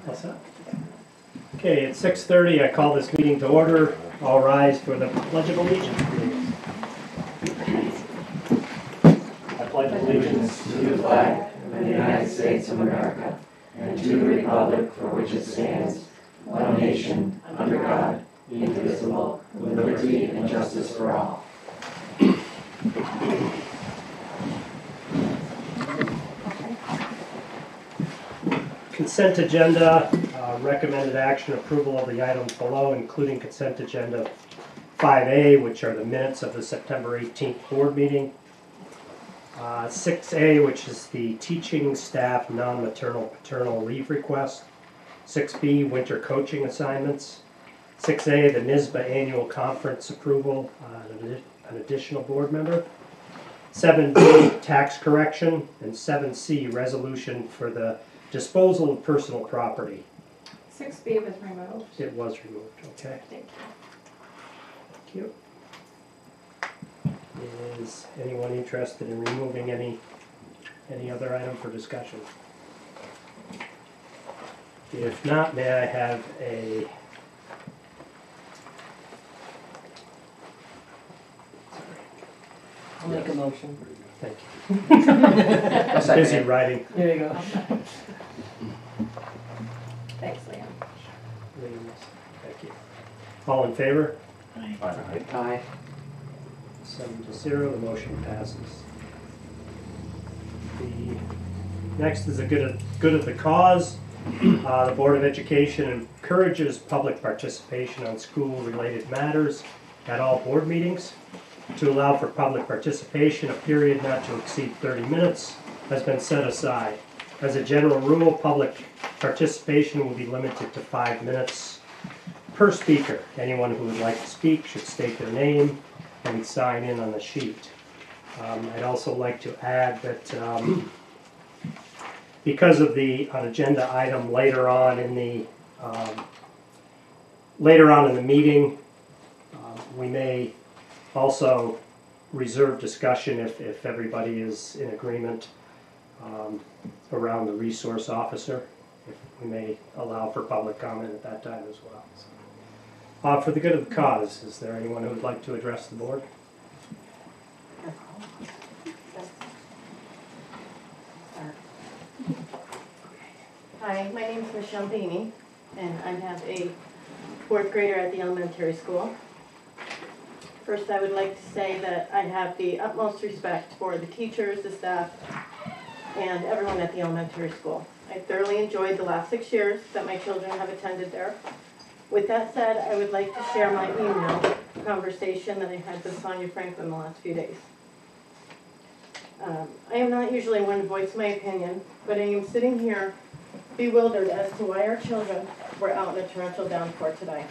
All set? Okay, at 6:30, I call this meeting to order. All rise for the Pledge of Allegiance, please. I pledge allegiance to the flag of the United States of America and to the republic for which it stands, one nation, under God, indivisible, with liberty and justice for all. Consent agenda, recommended action approval of the items below, including consent agenda 5A, which are the minutes of the September 18th board meeting. 6A, which is the teaching staff non-maternal paternal leave request. 6B, winter coaching assignments. 6A, the NISBA annual conference approval, an additional board member. 7B, tax correction, and 7C, resolution for the disposal of personal property. 6B was removed. It was removed, okay. Thank you. Thank you. Is anyone interested in removing any other item for discussion? If not, may I have a... I'll make a motion. Thank you. Busy writing. There you go. Thanks, Liam. Thank you. All in favor? Aye. 7-0, the motion passes. The next is a good of the cause. The Board of Education encourages public participation on school-related matters at all board meetings. To allow for public participation, a period not to exceed 30 minutes has been set aside. As a general rule, public participation will be limited to 5 minutes per speaker. Anyone who would like to speak should state their name and sign in on the sheet. I'd also like to add that because of an agenda item later on in the meeting, we may also reserve discussion if everybody is in agreement around the resource officer. If we may allow for public comment at that time as well. So, for the good of the cause, is there anyone who would like to address the board? Hi, my name is Rochelle Dini, and I have a 4th grader at the elementary school. First, I would like to say that I have the utmost respect for the teachers, the staff, and everyone at the elementary school. I thoroughly enjoyed the last 6 years that my children have attended there. With that said, I would like to share my email conversation that I had with Sonia Franklin the last few days. I am not usually one to voice my opinion, but I am sitting here bewildered as to why our children were out in a torrential downpour today.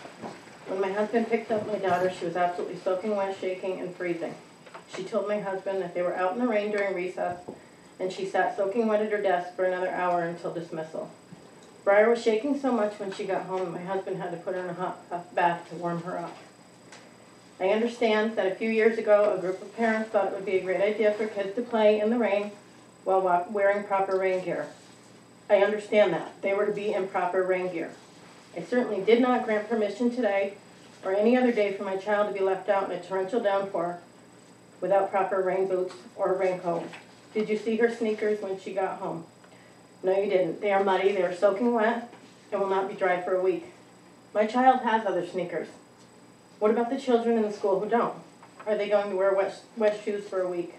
When my husband picked up my daughter, she was absolutely soaking wet, shaking, and freezing. She told my husband that they were out in the rain during recess, and she sat soaking wet at her desk for another hour until dismissal. Briar was shaking so much when she got home, my husband had to put her in a hot bath to warm her up. I understand that a few years ago, a group of parents thought it would be a great idea for kids to play in the rain while wearing proper rain gear. I understand that. They were to be in proper rain gear. I certainly did not grant permission today or any other day for my child to be left out in a torrential downpour without proper rain boots or a raincoat. Did you see her sneakers when she got home? No, you didn't. They are muddy, they are soaking wet, and will not be dry for a week. My child has other sneakers. What about the children in the school who don't? Are they going to wear wet shoes for a week?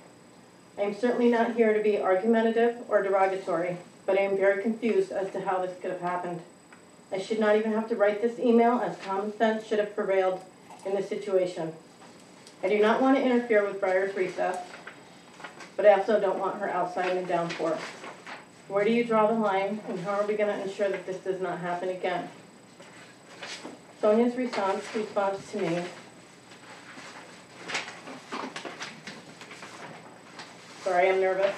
I am certainly not here to be argumentative or derogatory, but I am very confused as to how this could have happened. I should not even have to write this email, as common sense should have prevailed in this situation. I do not want to interfere with Briar's recess, but I also don't want her outside in the downpour. Where do you draw the line, and how are we going to ensure that this does not happen again? Sonia's response to me. Sorry, I'm nervous.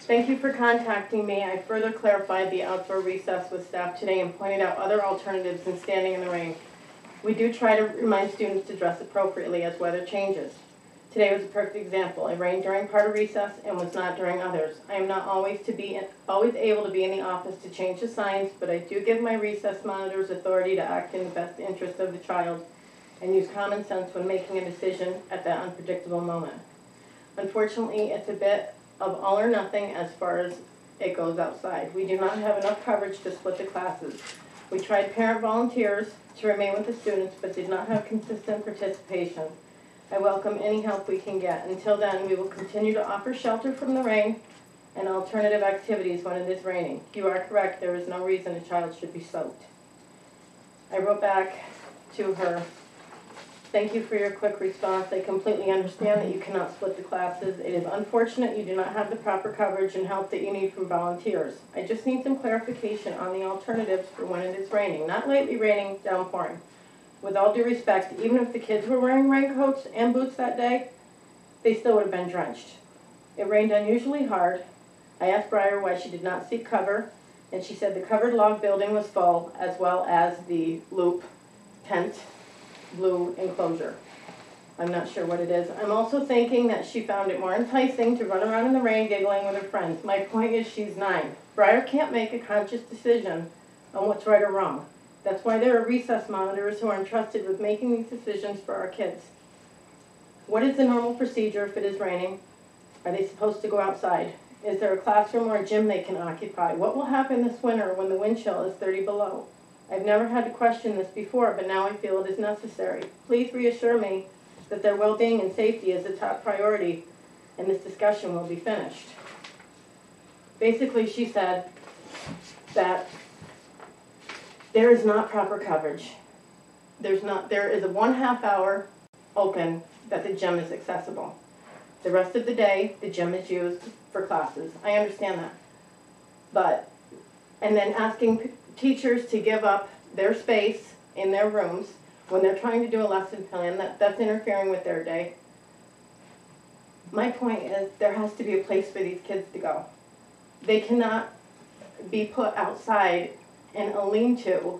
Thank you for contacting me. I further clarified the outdoor recess with staff today and pointed out other alternatives than standing in the rain. We do try to remind students to dress appropriately as weather changes. Today was a perfect example. It rained during part of recess and was not during others. I am not always able to be in the office to change the signs, but I do give my recess monitors authority to act in the best interest of the child and use common sense when making a decision at that unpredictable moment. Unfortunately, it's a bit of all or nothing as far as it goes outside. We do not have enough coverage to split the classes. We tried parent volunteers to remain with the students, but did not have consistent participation. I welcome any help we can get. Until then, we will continue to offer shelter from the rain and alternative activities when it is raining. You are correct, there is no reason a child should be soaked. I wrote back to her, thank you for your quick response. I completely understand that you cannot split the classes. It is unfortunate you do not have the proper coverage and help that you need from volunteers. I just need some clarification on the alternatives for when it is raining, not lately raining, downpouring. With all due respect, even if the kids were wearing raincoats and boots that day, they still would have been drenched. It rained unusually hard. I asked Briar why she did not seek cover, and she said the covered log building was full, as well as the loop tent blue enclosure. I'm not sure what it is. I'm also thinking that she found it more enticing to run around in the rain giggling with her friends. My point is she's 9. Briar can't make a conscious decision on what's right or wrong. That's why there are recess monitors who are entrusted with making these decisions for our kids. What is the normal procedure if it is raining? Are they supposed to go outside? Is there a classroom or a gym they can occupy? What will happen this winter when the wind chill is 30 below? I've never had to question this before, but now I feel it is necessary. Please reassure me that their well-being and safety is a top priority, and this discussion will be finished. Basically, she said that there is not proper coverage. There is a 1/2 hour open that the gym is accessible. The rest of the day, the gym is used for classes. I understand that. And then asking teachers to give up their space in their rooms when they're trying to do a lesson plan, that's interfering with their day. My point is there has to be a place for these kids to go. They cannot be put outside in a lean-to.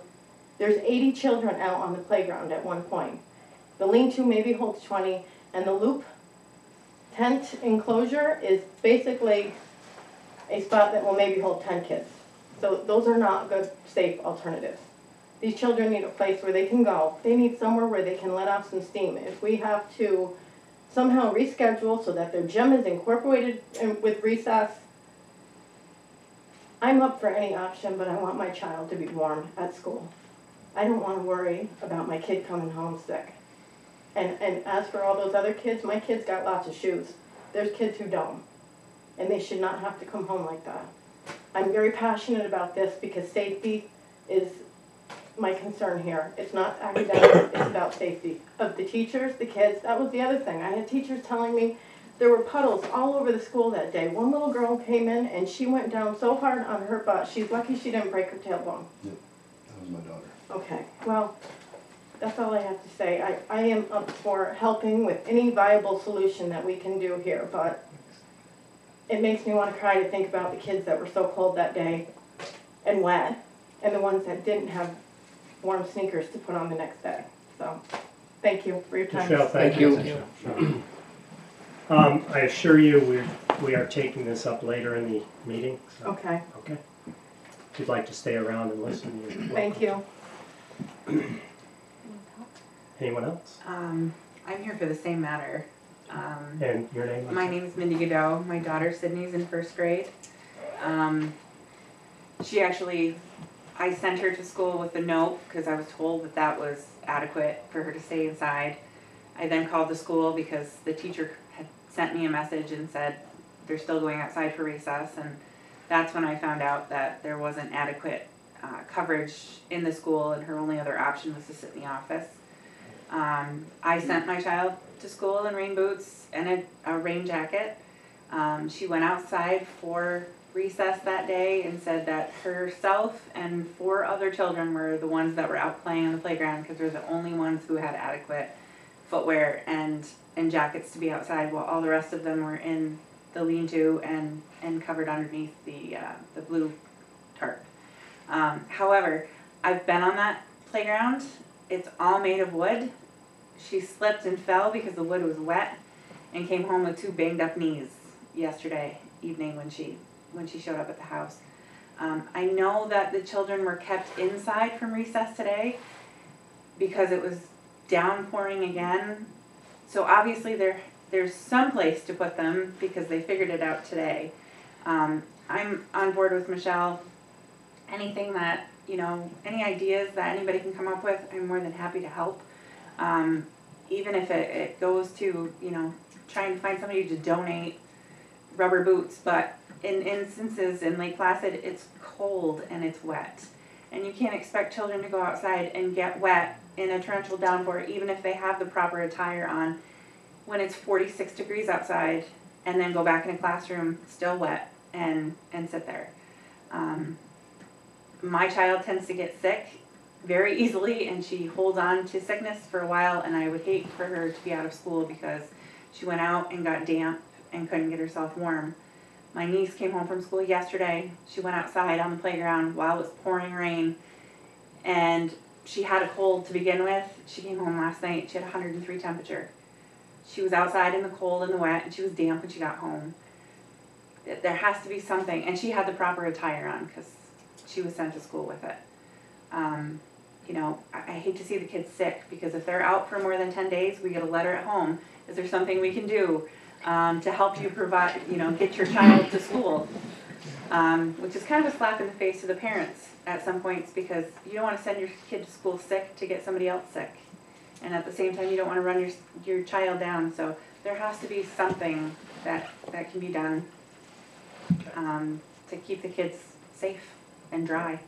There's 80 children out on the playground at one point. The lean-to maybe holds 20, and the loop tent enclosure is basically a spot that will maybe hold 10 kids. So those are not good, safe alternatives. These children need a place where they can go. They need somewhere where they can let off some steam. If we have to somehow reschedule so that their gym is incorporated with recess, I'm up for any option, but I want my child to be warm at school. I don't want to worry about my kid coming home sick. And as for all those other kids, my kids got lots of shoes. There's kids who don't, and they should not have to come home like that. I'm very passionate about this because safety is my concern here. It's not academic, it's about safety of the teachers, the kids. That was the other thing. I had teachers telling me there were puddles all over the school that day. One little girl came in and she went down so hard on her butt, she's lucky she didn't break her tailbone. Yep, that was my daughter. Okay, well, that's all I have to say. I am up for helping with any viable solution that we can do here, but it makes me want to cry to think about the kids that were so cold that day and wet, and the ones that didn't have warm sneakers to put on the next day. So, thank you for your time. Michelle, thank you. I assure you we are taking this up later in the meeting. So. Okay. Okay. If you'd like to stay around and listen, you're welcome. Thank you. Anyone else? I'm here for the same matter. And your name? My name is Mindy Godot. My daughter Sydney's in 1st grade. I sent her to school with a note because I was told that that was adequate for her to stay inside. I then called the school because the teacher had sent me a message and said they're still going outside for recess, and that's when I found out that there wasn't adequate coverage in the school and her only other option was to sit in the office. I sent my child to school in rain boots and a rain jacket. She went outside for recess that day and said that herself and 4 other children were the ones that were out playing on the playground because they're the only ones who had adequate footwear and jackets to be outside, while all the rest of them were in the lean-to and covered underneath the blue tarp. However, I've been on that playground. It's all made of wood. She slipped and fell because the wood was wet, and came home with 2 banged up knees yesterday evening when she showed up at the house. I know that the children were kept inside from recess today because it was downpouring again. So obviously there's some place to put them because they figured it out today. I'm on board with Michelle. Anything that, any ideas that anybody can come up with, I'm more than happy to help. Even if it goes to, trying to find somebody to donate rubber boots, but in instances in Lake Placid, it's cold and it's wet. And you can't expect children to go outside and get wet in a torrential downpour, even if they have the proper attire on, when it's 46 degrees outside, and then go back in a classroom still wet and sit there. My child tends to get sick very easily, and she holds on to sickness for a while, and I would hate for her to be out of school because she went out and got damp and couldn't get herself warm. My niece came home from school yesterday. She went outside on the playground while it was pouring rain, and she had a cold to begin with. She came home last night. She had 103 temperature. She was outside in the cold and the wet, and she was damp when she got home. There has to be something, and she had the proper attire on because she was sent to school with it. I hate to see the kids sick, because if they're out for more than 10 days, we get a letter at home. Is there something we can do to help you provide, get your child to school? Which is kind of a slap in the face to the parents at some points, because you don't want to send your kid to school sick to get somebody else sick. And at the same time, you don't want to run your child down. So there has to be something that can be done to keep the kids safe and dry.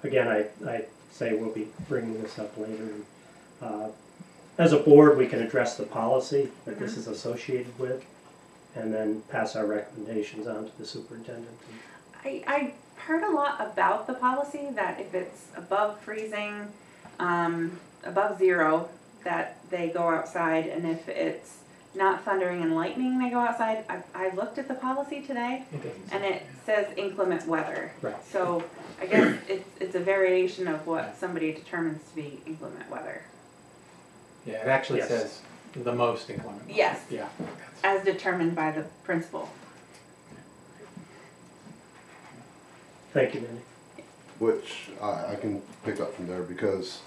Again, I say we'll be bringing this up later. As a board, we can address the policy that this is associated with, and then pass our recommendations on to the superintendent. I heard a lot about the policy that if it's above freezing, above 0, that they go outside, and if it's not thundering and lightning, they go outside. I looked at the policy today, and it says inclement weather. Right. So I guess it's a variation of what somebody determines to be inclement weather. Yeah, it actually Yes. says the most inclement. Yes. Yeah. As determined by the principal. Thank you, Mindy. Which I can pick up from there, because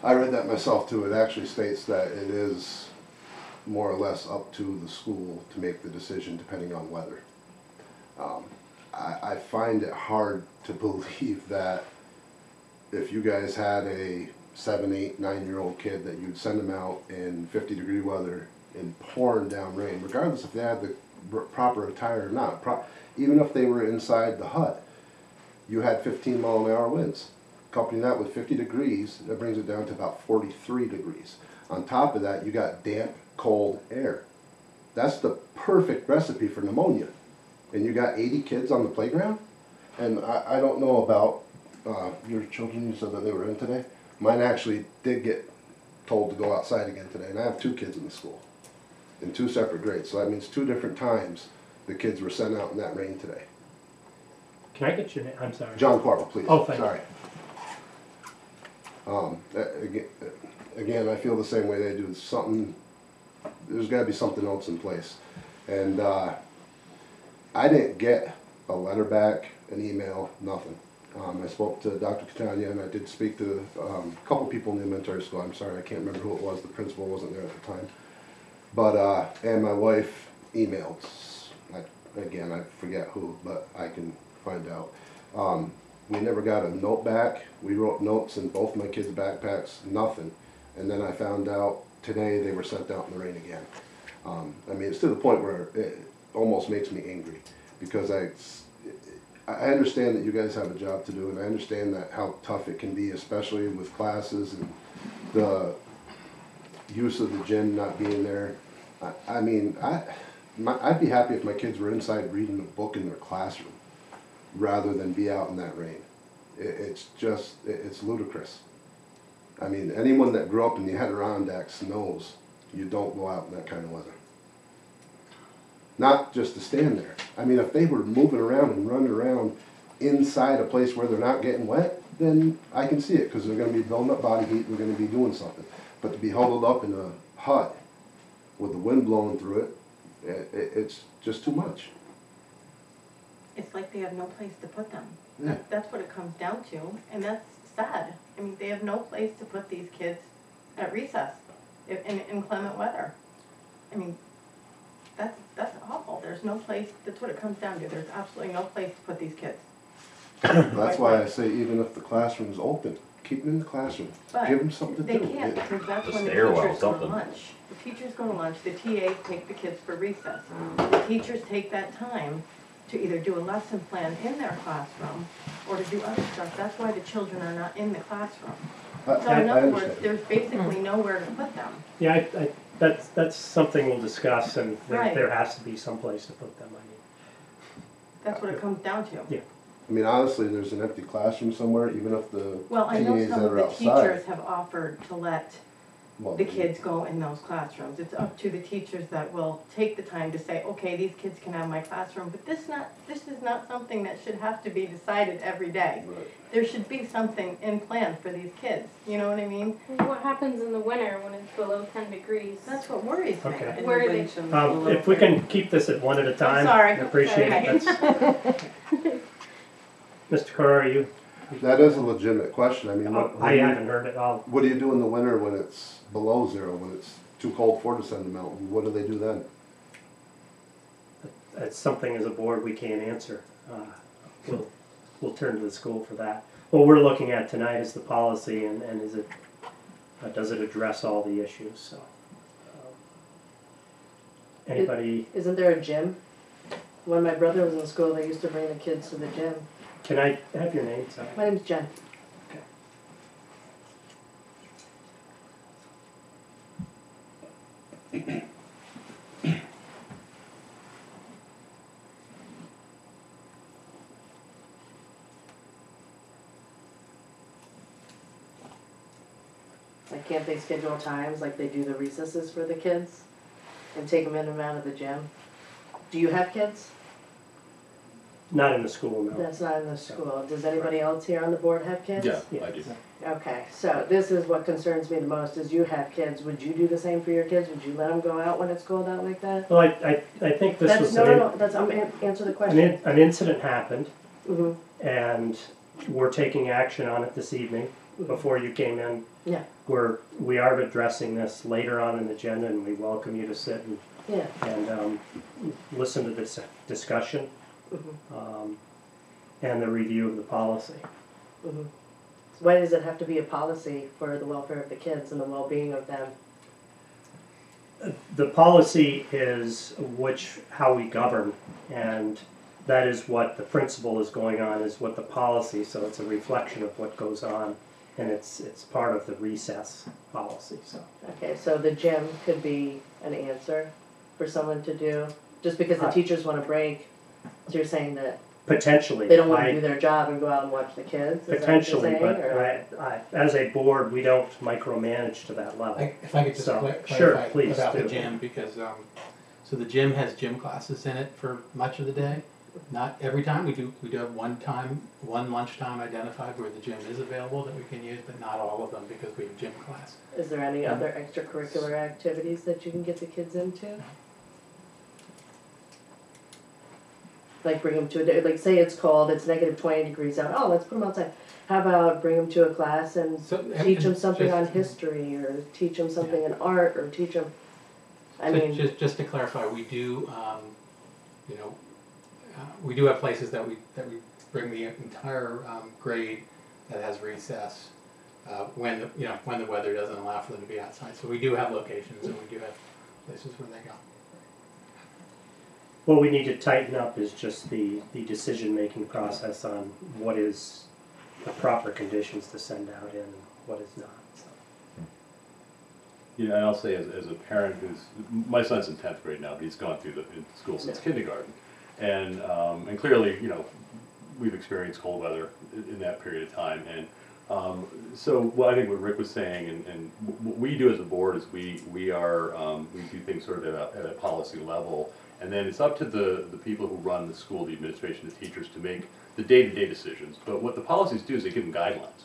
I read that myself too. It actually states that it is more or less up to the school to make the decision depending on weather. I find it hard to believe that if you guys had a 7, 8, 9-year-old kid, that you'd send them out in 50-degree weather in pouring down rain, regardless if they had the proper attire or not. Even if they were inside the hut, you had 15-mile-an-hour winds. Accompany that with 50 degrees, that brings it down to about 43 degrees. On top of that, you got damp, cold air. That's the perfect recipe for pneumonia. And you got 80 kids on the playground? And I don't know about your children. You said that they were in today. Mine actually did get told to go outside again today, and I have 2 kids in the school in 2 separate grades, so that means 2 different times the kids were sent out in that rain today. Can I get your name? I'm sorry. John Corbel, please. Oh, thank Sorry. Again, I feel the same way they do. There's got to be something else in place. And I didn't get a letter back, an email, nothing. I spoke to Dr. Catania, and I did speak to a couple people in the elementary school. I'm sorry, I can't remember who it was. The principal wasn't there at the time. But, and my wife emailed. Again, I forget who, but I can find out. We never got a note back. We wrote notes in both my kids' backpacks, nothing. And then I found out today they were sent out in the rain again. I mean, it's to the point where it almost makes me angry, because I understand that you guys have a job to do, and I understand that how tough it can be, especially with classes and the use of the gym not being there. I mean, I'd be happy if my kids were inside reading a book in their classroom rather than be out in that rain. It's just, it's ludicrous. I mean, anyone that grew up in the Adirondacks knows you don't go out in that kind of weather. Not just to stand there. I mean, if they were moving around and running around inside a place where they're not getting wet, then I can see it, because they're going to be building up body heat, they're going to be doing something. But to be huddled up in a hut with the wind blowing through it's just too much. It's like they have no place to put them. Yeah. That's what it comes down to, and that's sad. I mean, they have no place to put these kids at recess in inclement weather. I mean, that's awful. There's no place, that's what it comes down to. There's absolutely no place to put these kids. That's why I say even if the classroom's open, keep them in the classroom. But Give them something to they do. can't, because that's The when the stairwell, teachers go to something. lunch. The teachers go to lunch, the TAs take the kids for recess. The teachers take that time to either do a lesson plan in their classroom or to do other stuff. That's why the children are not in the classroom. So in I other words, understand. there's basically nowhere to put them. Yeah, that's something we'll discuss, and Right. there has to be some place to put them, I mean. That's what it comes down to. Yeah. I mean, honestly, there's an empty classroom somewhere, even if the Well, I know TAs some that of are the outside. teachers have offered to let Well, the kids go in those classrooms. It's up to the teachers that will take the time to say, okay, these kids can have my classroom, but this is not something that should have to be decided every day. Right. There should be something in plan for these kids, you know what I mean? What happens in the winter when it's below 10 degrees? That's what worries me. Okay. Where are they? If we can keep this at one at a time. sorry. I appreciate it. That's- Mr. Carr, you, That is a legitimate question. I mean, I haven't heard it all. what do you do in the winter when it's below zero, when it's too cold for to send them out? What do they do then? It's something as a board we can't answer. We'll turn to the school for that. What we're looking at tonight is the policy, and is it, does it address all the issues, so. Anybody, Isn't there a gym? When my brother was in school, they used to bring the kids to the gym. can I have your name, sorry? My name's Jen. Like, can't they schedule times like they do the recesses for the kids and take them in and out of the gym? Do you have kids? Not in the school, no. That's not in the school. Does anybody else here on the board have kids? Yeah, I do. Okay, so this is what concerns me the most, is you have kids. Would you do the same for your kids? Would you let them go out when it's cold out like that? Well, I think this That's, was no, that's, answer the question. an incident happened, Mhm. and we're taking action on it this evening, before you came in. Yeah. We are addressing this later on in the agenda, and we welcome you to sit Yeah. and listen to this discussion, Mhm. and the review of the policy. Mhm. Why does it have to be a policy for the welfare of the kids and the well-being of them? The policy is how we govern, and that is what the principle is going on, is what the policy, so it's a reflection of what goes on, and it's part of the recess policy, so. Okay, so the gym could be an answer for someone to do, just because the teachers want a break. So you're saying that Potentially. they don't want to do their job and go out and watch the kids? Is that what you're Potentially, saying, but or- as a board, we don't micromanage to that level. If I could just So, clarify sure, please about the do. gym, because, so the gym has gym classes in it for much of the day. Not every time, we do have one lunchtime identified where the gym is available that we can use, but not all of them because we have gym class. Is there any other extracurricular activities that you can get the kids into? Like bring them to like say it's cold, it's negative 20 degrees out, oh, let's put them outside. How about bring them to a class and So, teach them something just- on history, or teach them something in art, or teach them, I So mean, just to clarify, we do, we do have places that we bring the entire grade that has recess when the weather doesn't allow for them to be outside. So we do have locations and we do have places where they go. What we need to tighten up is just the decision-making process on what is the proper conditions to send out in and what is not, so. You know, and I'll say as a parent my son's in 10th grade now, but he's gone through the school since kindergarten. And clearly, we've experienced cold weather in that period of time. And so I think what Rick was saying, and what we do as a board is we do things sort of at a policy level. And then it's up to the people who run the school, the administration, the teachers, to make the day-to-day decisions. But what the policies do is they give them guidelines.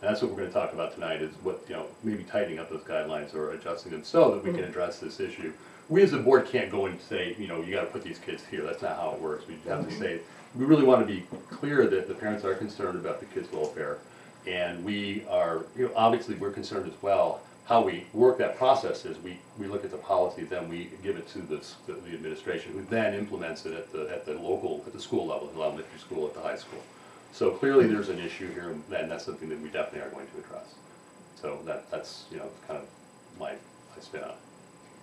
And that's what we're going to talk about tonight, is what, maybe tightening up those guidelines or adjusting them so that we can address this issue. we as a board can't go and say, you know, you gotta put these kids here, that's not how it works. We have to say, we really wanna be clear that the parents are concerned about the kids' welfare. And we are, you know, obviously we're concerned as well. How we work that process is we look at the policy, then we give it to the administration, who then implements it at the school level, the elementary school, at the high school. So clearly there's an issue here, and that's something that we definitely are going to address. So that's, you know, kind of my spin on it.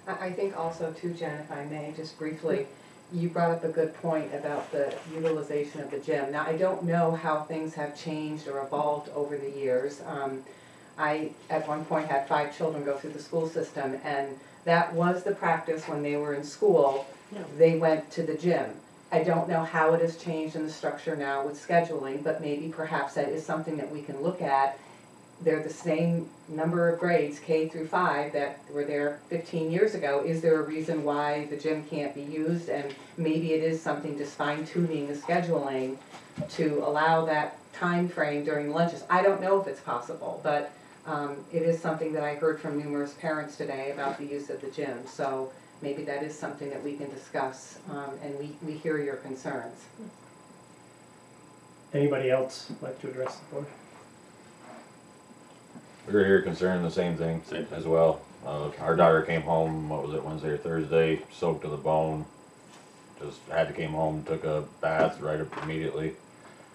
I think also too, Jen, if I may, just briefly, you brought up a good point about the utilization of the gym. Now, I don't know how things have changed or evolved over the years. I, at one point, had 5 children go through the school system, and that was the practice when they were in school. They went to the gym. I don't know how it has changed in the structure now with scheduling, but maybe perhaps that is something that we can look at. They're the same number of grades, K through 5, that were there 15 years ago. Is there a reason why the gym can't be used? And maybe it is something, just fine-tuning the scheduling to allow that time frame during lunches. I don't know if it's possible, but it is something that I heard from numerous parents today about the use of the gym. So maybe that is something that we can discuss, and we hear your concerns. Anybody else like to address the board? We were here concerning the same thing as well. Our daughter came home, what was it, Wednesday or Thursday, soaked to the bone. Just had to came home, took a bath right up immediately.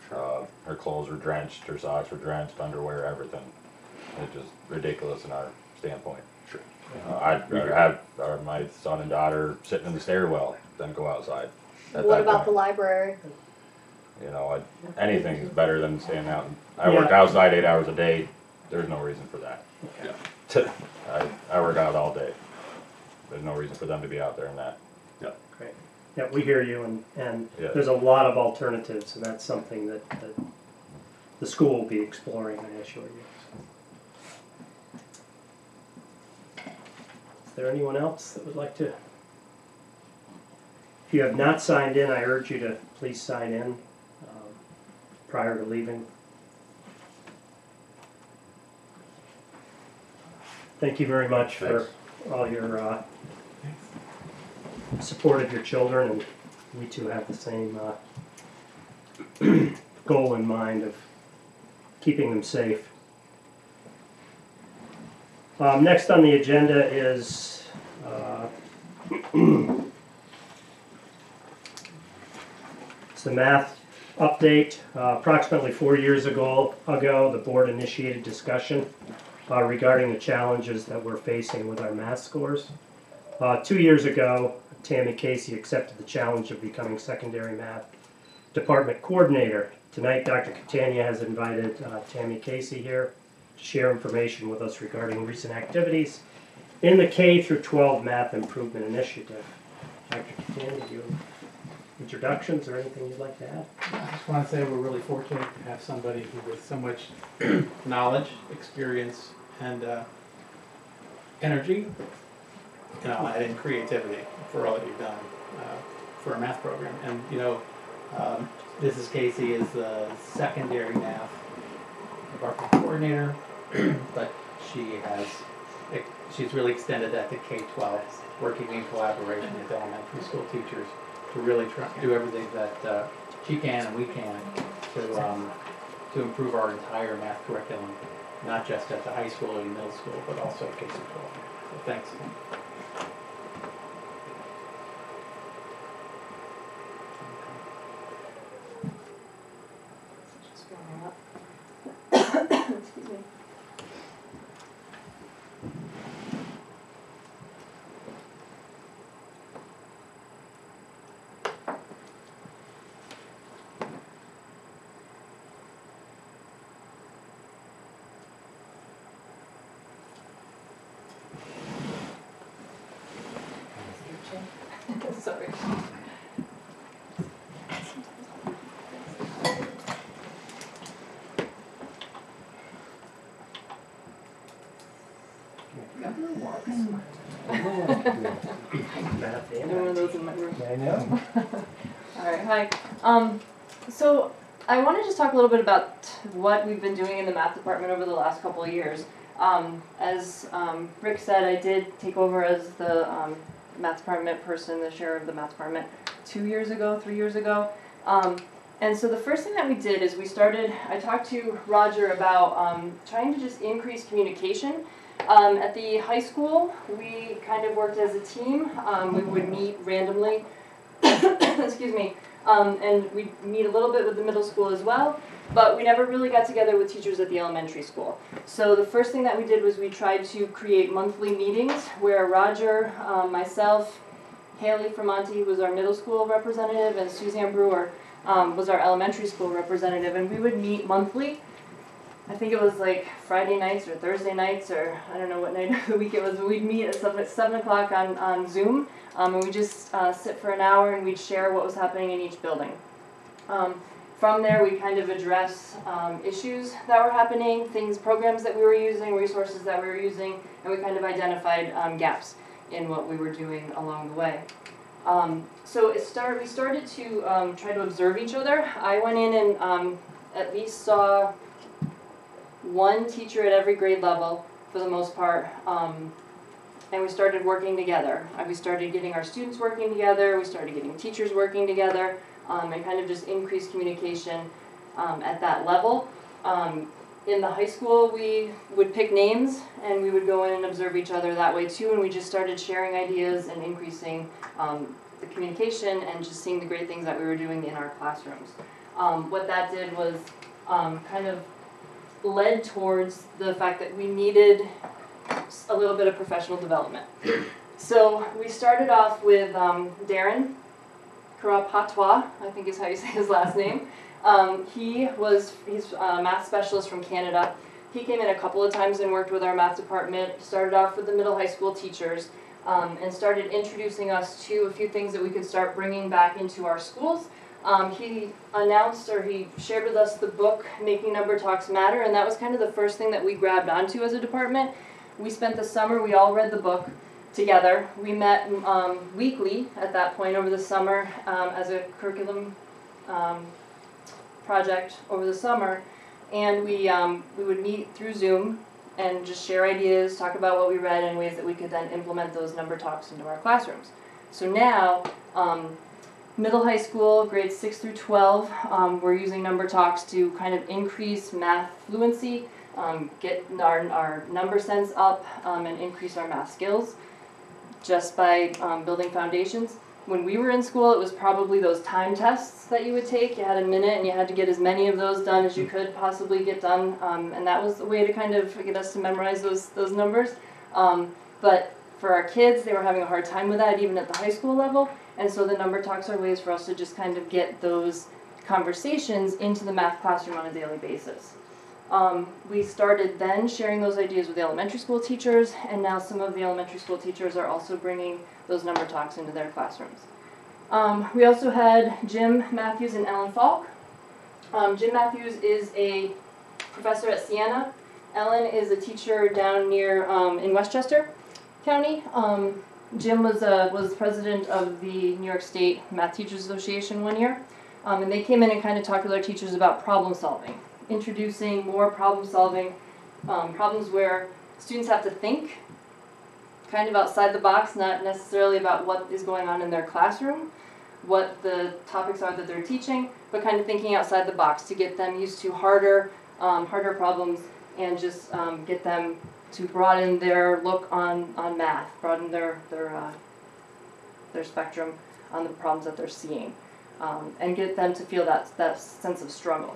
Her clothes were drenched, her socks were drenched, underwear, everything. It's just ridiculous in our standpoint. Sure. I'd rather have my son and daughter sitting in the stairwell than go outside. What about the library? You know, anything is better than staying out. I work outside 8 hours a day. There's no reason for that. Yeah. I work out all day. There's no reason for them to be out there in that. Yeah. Great. Yeah, we hear you, and Yeah. there's a lot of alternatives, and that's something that the school will be exploring, I assure you. Is there anyone else that would like to? If you have not signed in, I urge you to please sign in prior to leaving. Thank you very much for all your support of your children, and we too have the same goal in mind of keeping them safe. Next on the agenda is it's the math update. Approximately 4 years ago, the board initiated discussion regarding the challenges that we're facing with our math scores. 2 years ago, Tammy Casey accepted the challenge of becoming secondary math department coordinator. Tonight, Dr. Catania has invited Tammy Casey here to share information with us regarding recent activities in the K through 12 Math Improvement Initiative. Dr. Catania, do you have introductions or anything you'd like to add? I just want to say we're really fortunate to have somebody with so much knowledge, experience, and energy, you know, and creativity for all that you've done for a math program. And you know, Mrs. Casey is the secondary math department coordinator, but she's really extended that to K-12, working in collaboration with elementary school teachers to really try to do everything that she can and we can to improve our entire math curriculum, not just at the high school and middle school, but also K through 12. So thanks. Excuse me. Sorry. Math and One of those in my room. I know. Alright, hi. So I want to just talk a little bit about what we've been doing in the math department over the last couple of years. As Rick said, I did take over as the math department person, the chair of the math department, 3 years ago. And so the first thing that we did is I talked to Roger about trying to just increase communication. At the high school, we kind of worked as a team. We would meet randomly, excuse me, and we'd meet a little bit with the middle school as well, but we never really got together with teachers at the elementary school. So the first thing that we did was we tried to create monthly meetings where Roger, myself, Haley Framonti, who was our middle school representative, and Suzanne Brewer was our elementary school representative, and we would meet monthly. I think it was like Friday nights or Thursday nights, or I don't know what night of the week it was, but we'd meet at 7 o'clock on Zoom, and we'd just sit for an hour and we'd share what was happening in each building. From there, we kind of address issues that were happening, programs that we were using, resources that we were using, and we kind of identified gaps in what we were doing along the way. So we started to try to observe each other. I went in and at least saw one teacher at every grade level for the most part, and we started working together. We started getting our students working together, we started getting teachers working together, and kind of just increased communication at that level. In the high school, we would pick names and we would go in and observe each other that way too, and we just started sharing ideas and increasing the communication and just seeing the great things that we were doing in our classrooms. What that did was kind of led towards the fact that we needed a little bit of professional development. So we started off with Darren Karapatwa, I think is how you say his last name. He's a math specialist from Canada. He came in a couple of times and worked with our math department, started off with the middle high school teachers, and started introducing us to a few things that we could start bringing back into our schools. He shared with us the book, Making Number Talks Matter, and that was kind of the first thing that we grabbed onto as a department. We spent the summer, we all read the book together. We met weekly at that point over the summer as a curriculum project over the summer, and we would meet through Zoom and just share ideas, talk about what we read, and ways that we could then implement those number talks into our classrooms. So now, middle high school, grades 6 through 12, we're using number talks to kind of increase math fluency, get our number sense up, and increase our math skills just by building foundations. When we were in school, it was probably those time tests that you would take. You had a minute and you had to get as many of those done as you could possibly get done, and that was a way to kind of get us to memorize those numbers. But for our kids, they were having a hard time with that even at the high school level, and so the number talks are ways for us to just kind of get those conversations into the math classroom on a daily basis. We started then sharing those ideas with the elementary school teachers, and now some of the elementary school teachers are also bringing those number talks into their classrooms. We also had Jim Matthews and Ellen Falk. Jim Matthews is a professor at Siena. Ellen is a teacher down near in Westchester County. Jim was president of the New York State Math Teachers Association one year, and they came in and kind of talked with our teachers about problem solving, introducing more problem solving, problems where students have to think kind of outside the box, not necessarily about what is going on in their classroom, what the topics are that they're teaching, but kind of thinking outside the box to get them used to harder problems and just get them to broaden their look on math, broaden their spectrum on the problems that they're seeing, and get them to feel that sense of struggle.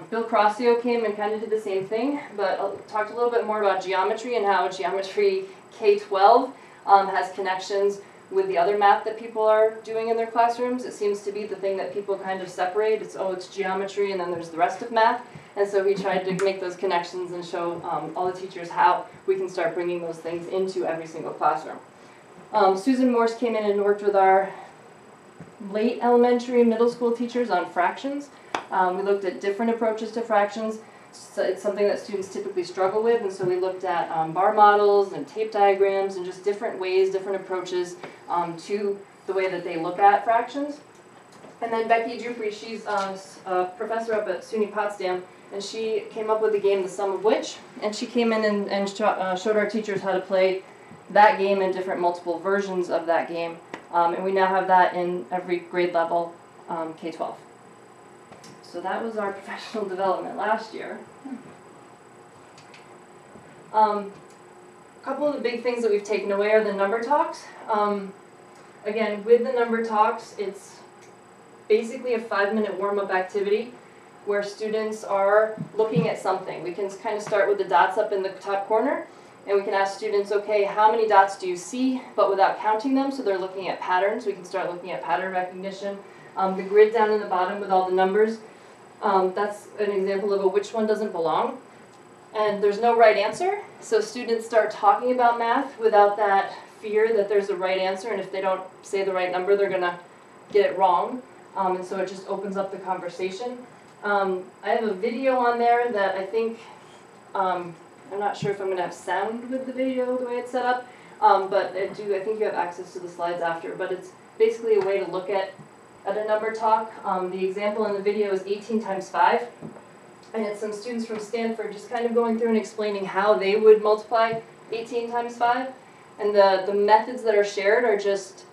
Bill Crossio came and kind of did the same thing, but talked a little bit more about geometry and how geometry K-12 has connections with the other math that people are doing in their classrooms. It seems to be the thing that people kind of separate. It's geometry and then there's the rest of math. And so he tried to make those connections and show all the teachers how we can start bringing those things into every single classroom. Susan Morse came in and worked with our late elementary and middle school teachers on fractions. We looked at different approaches to fractions. So it's something that students typically struggle with, and so we looked at bar models and tape diagrams and just different ways, different approaches to the way that they look at fractions. And then Becky Dupree, she's a professor up at SUNY Potsdam, and she came up with the game The Sum of Which, and she came in and showed our teachers how to play that game and different multiple versions of that game. And we now have that in every grade level, K-12. So that was our professional development last year. A couple of the big things that we've taken away are the number talks. Again, with the number talks, it's basically a 5-minute warm-up activity where students are looking at something. We can kind of start with the dots up in the top corner, and we can ask students, okay, how many dots do you see, but without counting them, so they're looking at patterns. We can start looking at pattern recognition. The grid down in the bottom with all the numbers, that's an example of a which one doesn't belong. And there's no right answer, so students start talking about math without that fear that there's a right answer, and if they don't say the right number, they're going to get it wrong. And so it just opens up the conversation. I have a video on there that I think, I'm not sure if I'm going to have sound with the video the way it's set up, but I think you have access to the slides after, but it's basically a way to look at a number talk. The example in the video is 18 times 5. And it's some students from Stanford just kind of going through and explaining how they would multiply 18 times 5. And the methods that are shared are just,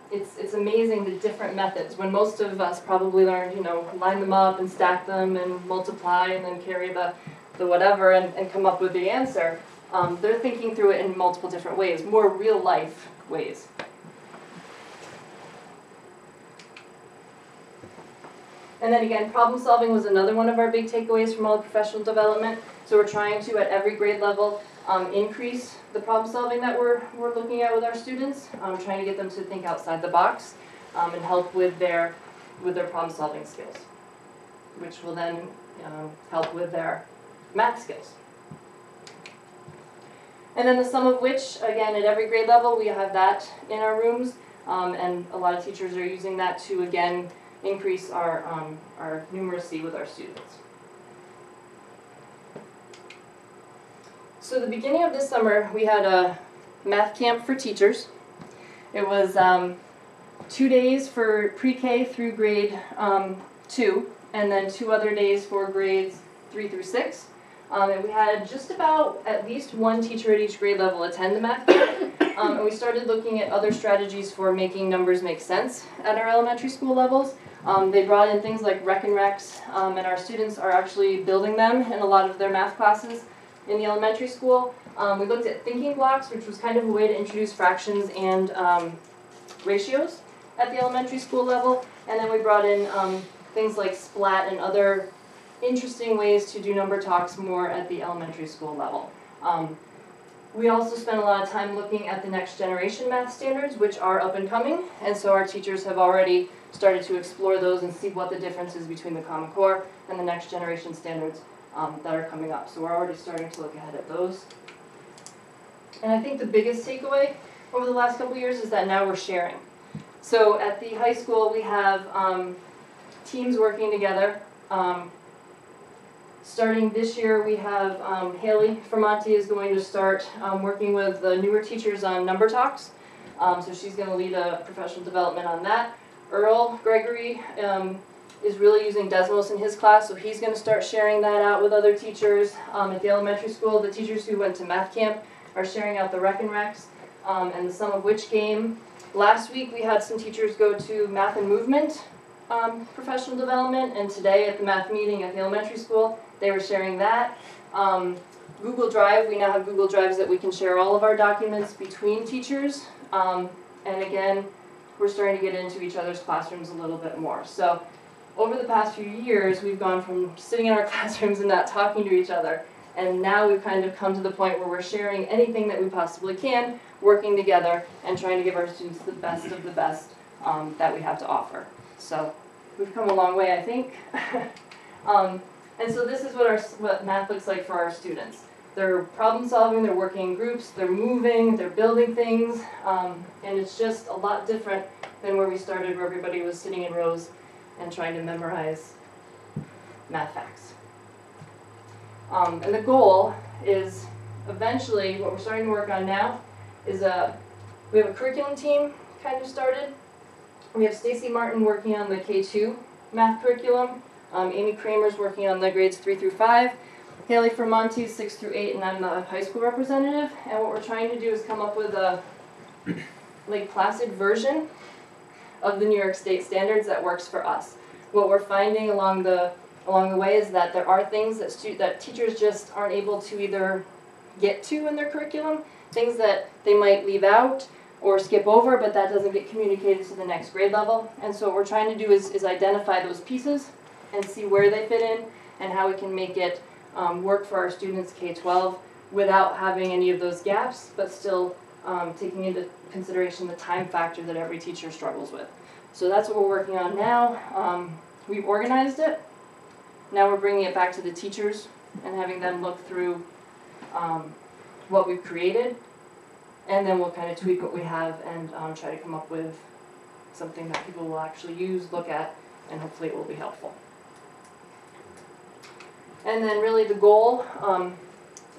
it's amazing the different methods. When most of us probably learned, line them up and stack them and multiply and then carry the whatever and come up with the answer, they're thinking through it in multiple different ways, more real life ways. And then again, problem solving was another one of our big takeaways from all the professional development. So we're trying to, at every grade level, increase the problem solving that we're looking at with our students, trying to get them to think outside the box and help with their problem solving skills, which will then help with their math skills. And then the sum of which, again, at every grade level, we have that in our rooms, and a lot of teachers are using that to, again, increase our numeracy with our students. So the beginning of this summer, we had a math camp for teachers. It was 2 days for pre-K through grade 2, and then 2 other days for grades 3 through 6. And we had just about at least one teacher at each grade level attend the math camp. And we started looking at other strategies for making numbers make sense at our elementary school levels. They brought in things like rec and recs, and our students are actually building them in a lot of their math classes in the elementary school. We looked at thinking blocks, which was kind of a way to introduce fractions and ratios at the elementary school level. And then we brought in things like splat and other interesting ways to do number talks more at the elementary school level. We also spent a lot of time looking at the next generation math standards, which are up and coming, and so our teachers have already started to explore those and see what the difference is between the Common Core and the next generation standards that are coming up. So we're already starting to look ahead at those. And I think the biggest takeaway over the last couple of years is that now we're sharing. So at the high school we have teams working together. Starting this year, we have Haley Fermonti is going to start working with the newer teachers on number talks. So she's going to lead a professional development on that. Earl Gregory is really using Desmos in his class, so he's going to start sharing that out with other teachers. At the elementary school, the teachers who went to math camp are sharing out the rec and recs and the sum of which game. Last week, we had some teachers go to math and movement professional development, and today at the math meeting at the elementary school, they were sharing that. Google Drive, we now have Google Drives that we can share all of our documents between teachers, and again, we're starting to get into each other's classrooms a little bit more. So over the past few years, we've gone from sitting in our classrooms and not talking to each other, and now we've kind of come to the point where we're sharing anything that we possibly can, working together, and trying to give our students the best of the best that we have to offer. So we've come a long way, I think. And so this is what math looks like for our students. They're problem solving, they're working in groups, they're moving, they're building things, and it's just a lot different than where we started, where everybody was sitting in rows and trying to memorize math facts. And the goal is eventually, what we're starting to work on now is we have a curriculum team kind of started. We have Stacy Martin working on the K2 math curriculum. Amy Kramer's working on the grades 3 through 5. Haley Fermonti, 6 through 8, and I'm the high school representative. And what we're trying to do is come up with a Lake Placid version of the New York State standards that works for us. What we're finding along the way is that there are things that teachers just aren't able to either get to in their curriculum, things that they might leave out or skip over, but that doesn't get communicated to the next grade level. And so what we're trying to do is identify those pieces and see where they fit in and how we can make it work for our students K-12 without having any of those gaps, but still taking into consideration the time factor that every teacher struggles with. So that's what we're working on now. We've organized it. Now we're bringing it back to the teachers and having them look through what we've created, and then we'll kind of tweak what we have and try to come up with something that people will actually use, look at, and hopefully it will be helpful. And then really the goal,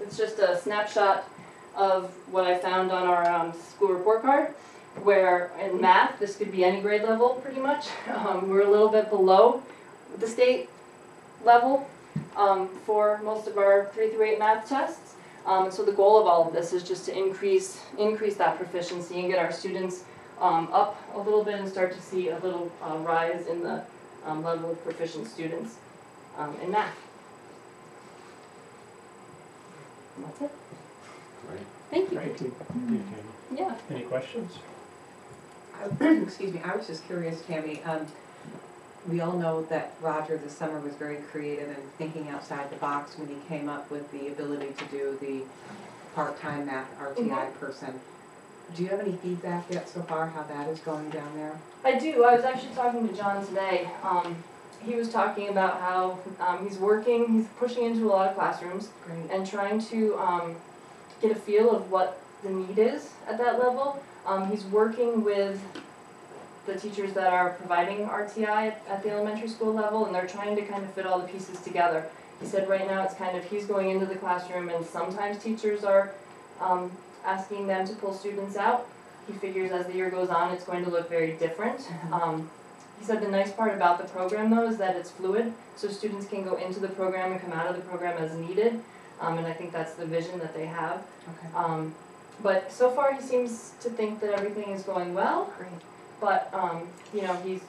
it's just a snapshot of what I found on our school report card, where in math, this could be any grade level pretty much. We're a little bit below the state level for most of our 3 through 8 math tests. So the goal of all of this is just to increase that proficiency and get our students up a little bit and start to see a little rise in the level of proficient students in math. And that's it. Great. Thank you. Great. Yeah. Any questions? Excuse me, I was just curious, Tammy, we all know that Roger this summer was very creative and thinking outside the box when he came up with the ability to do the part-time math RTI person. Do you have any feedback yet so far how that is going down there? I do. I was actually talking to John today. He was talking about how he's pushing into a lot of classrooms. Great. And trying to get a feel of what the need is at that level. He's working with the teachers that are providing RTI at the elementary school level, and they're trying to kind of fit all the pieces together. He said right now it's kind of, he's going into the classroom and sometimes teachers are asking them to pull students out. He figures as the year goes on it's going to look very different. He said the nice part about the program though is that it's fluid, so students can go into the program and come out of the program as needed, and I think that's the vision that they have. Okay. But so far he seems to think that everything is going well. Great. But you know, he's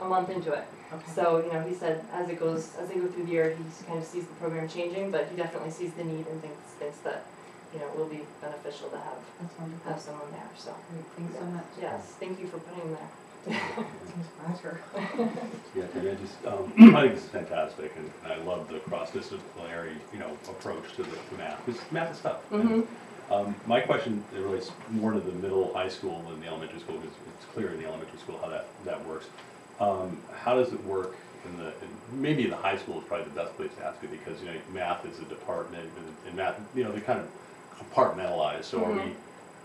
a month into it. Okay. So, you know, he said as they go through the year, he kind of sees the program changing, but he definitely sees the need and thinks that, you know, it will be beneficial to That's wonderful. have someone there. So Great. Thanks so much. yes, thank you for putting him there. Thanks, Roger. Yeah, I just, I think this is fantastic, and I love the cross-disciplinary, approach to math, because math is tough. Mhm. And, my question relates more to the middle, high school than the elementary school, because it's clear in the elementary school how that works. How does it work maybe in the high school is probably the best place to ask it, because, math is a department, and math, they kind of compartmentalize, so are we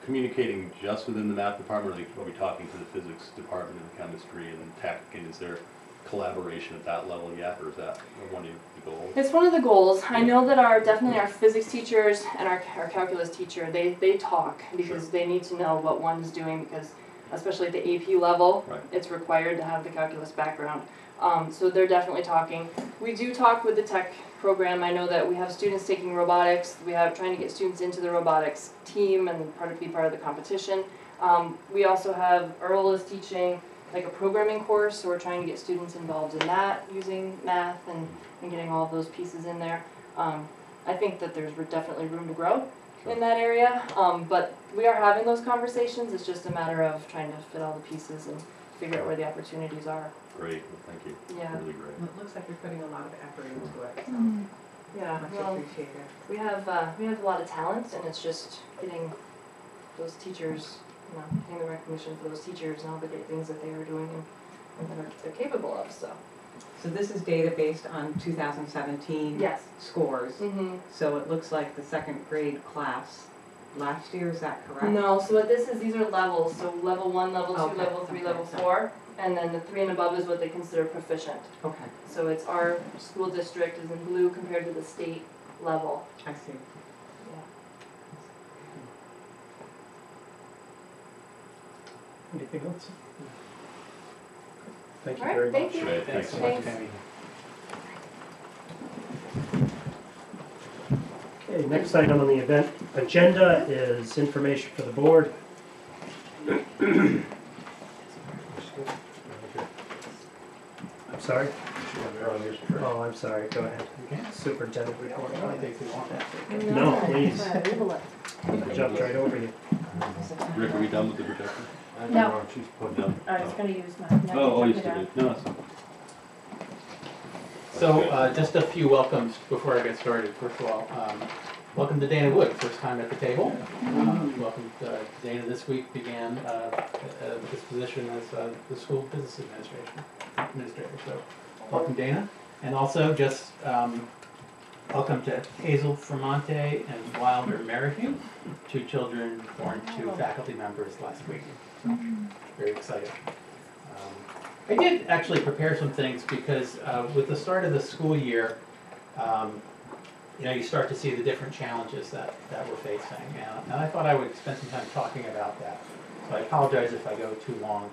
communicating just within the math department, or are we talking to the physics department and chemistry and tech, and is there collaboration at that level yet, or is that one of the goals? It's one of the goals. I know that definitely our physics teachers and our calculus teacher, they talk because they need to know what one's doing, because especially at the AP level, Right. it's required to have the calculus background. So they're definitely talking. We do talk with the tech program. I know that we have students taking robotics. We have trying to get students into the robotics team and be part of the competition. We also have Earl is teaching like a programming course, so we're trying to get students involved in that using math and getting all of those pieces in there. I think that there's definitely room to grow in that area, but we are having those conversations. It's just a matter of trying to fit all the pieces and figure out where the opportunities are. Great, well, thank you. Yeah. Really great. Well, it looks like you're putting a lot of effort into it, so Yeah, much well, appreciated. we have a lot of talent, and it's just getting those teachers, getting the recognition for those teachers and all the great things that they are doing and that they're capable of. So this is data based on 2017 yes. scores. Mm-hmm. So it looks like the second grade class last year, is that correct? No, so what this is, these are levels. So level 1, level 2, Okay, level 3, okay, level sorry. 4, and then the 3 and above is what they consider proficient. Okay, So it's our school district is in blue compared to the state level. I see. Yeah. Anything else? Thank you All right, very thank much. you. Great, Thanks thanks so so much, much. Thanks. Tammy. Okay, next item on the event agenda is information for the board. I'm sorry? Oh, I'm sorry, go ahead. Superintendent report. No, please. I jumped right over you. Rick, are we done with the projector? No. She's putting up. I was gonna use mine. Oh, you still did. No, it's fine. So just a few welcomes before I get started. First of all, welcome to Dana Wood, first time at the table. Welcome to Dana. This week began this position as the school business administrator. So welcome, Dana. And also just welcome to Hazel Fermonte and Wilder Merrihew, 2 children born to faculty members last week. So very excited. I did actually prepare some things because with the start of the school year, you start to see the different challenges that we're facing. And I thought I would spend some time talking about that. So I apologize if I go too long.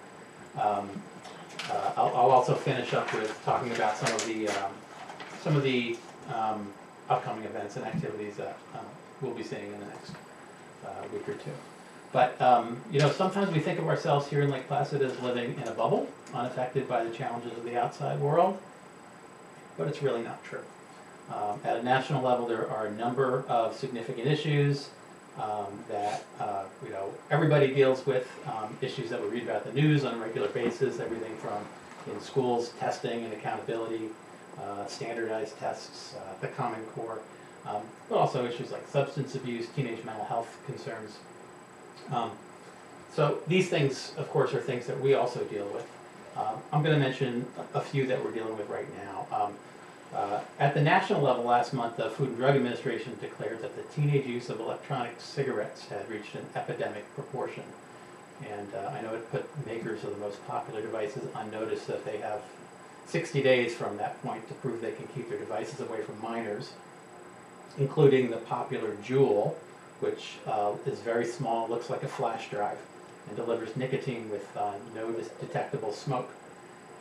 I'll also finish up with talking about some of the upcoming events and activities that we'll be seeing in the next week or two. But sometimes we think of ourselves here in Lake Placid as living in a bubble, unaffected by the challenges of the outside world, but it's really not true. At a national level, there are a number of significant issues that everybody deals with, issues that we read about in the news on a regular basis, everything from in schools, testing and accountability, standardized tests, the Common Core, but also issues like substance abuse, teenage mental health concerns. So these things, of course, are things that we also deal with. I'm going to mention a few that we're dealing with right now. At the national level last month, the Food and Drug Administration declared that the teenage use of electronic cigarettes had reached an epidemic proportion. And I know it put makers of the most popular devices on notice that they have 60 days from that point to prove they can keep their devices away from minors, including the popular Juul, which is very small, looks like a flash drive, and delivers nicotine with no detectable smoke,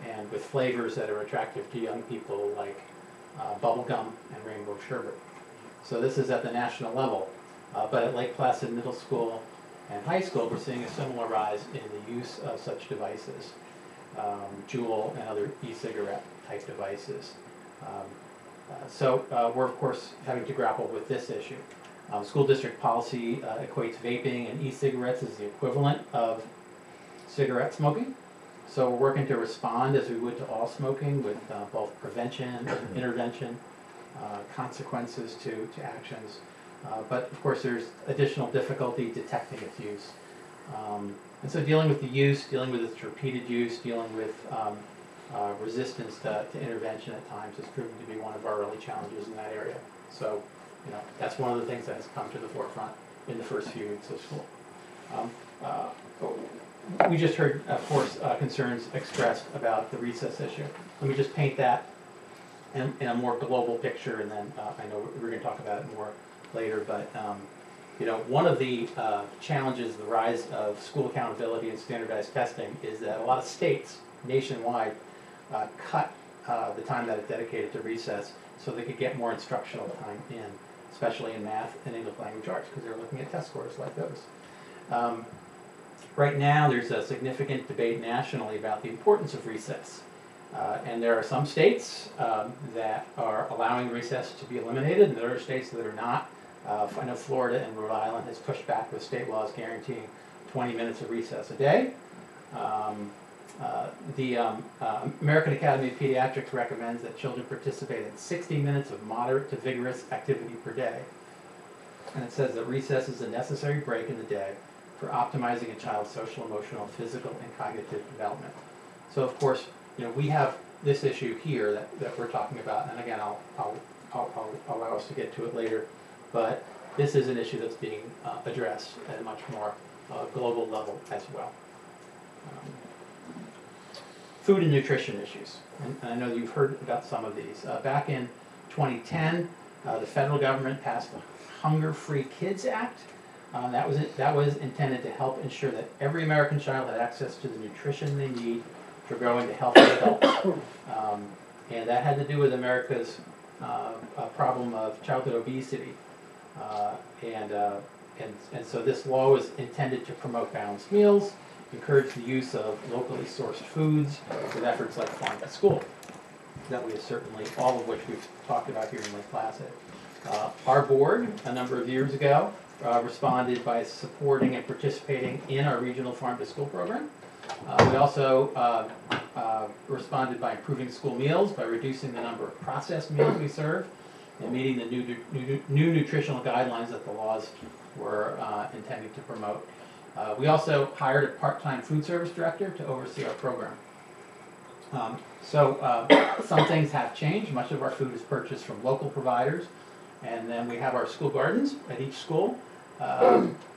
and with flavors that are attractive to young people like bubblegum and rainbow sherbet. So this is at the national level. But at Lake Placid Middle School and High School, we're seeing a similar rise in the use of such devices, Juul and other e-cigarette type devices. So we're, of course, having to grapple with this issue. School district policy equates vaping and e-cigarettes as the equivalent of cigarette smoking. So we're working to respond as we would to all smoking with both prevention, intervention, consequences to actions. But of course there's additional difficulty detecting its use. And so dealing with the use, dealing with its repeated use, dealing with resistance to intervention at times has proven to be one of our early challenges in that area. So that's one of the things that has come to the forefront in the first few weeks of school. We just heard, of course, concerns expressed about the recess issue. Let me just paint that in a more global picture, and then I know we're going to talk about it more later. But one of the challenges, the rise of school accountability and standardized testing, is that a lot of states nationwide cut the time that is dedicated to recess so they could get more instructional time in, especially in math and English language arts, because they're looking at test scores like those. Right now, there's a significant debate nationally about the importance of recess. And there are some states that are allowing recess to be eliminated, and there are states that are not. I know Florida and Rhode Island has pushed back with state laws guaranteeing 20 minutes of recess a day. The American Academy of Pediatrics recommends that children participate in 60 minutes of moderate to vigorous activity per day. And it says that recess is a necessary break in the day for optimizing a child's social, emotional, physical, and cognitive development. So of course, we have this issue here that we're talking about, and again, I'll allow us to get to it later, but this is an issue that's being addressed at a much more global level as well. Food and nutrition issues, and I know you've heard about some of these. Back in 2010, the federal government passed the Hunger-Free Kids Act. That was intended to help ensure that every American child had access to the nutrition they need to grow into healthy adults. And that had to do with America's problem of childhood obesity. And so this law is intended to promote balanced meals, encourage the use of locally sourced foods with efforts like Farm to School, that we have certainly, all of which we've talked about here in Lake Placid. Our board, a number of years ago, responded by supporting and participating in our regional Farm to School program. We also responded by improving school meals, by reducing the number of processed meals we serve, and meeting the new nutritional guidelines that the laws were intending to promote. We also hired a part-time food service director to oversee our program. Some things have changed. Much of our food is purchased from local providers, and then we have our school gardens at each school,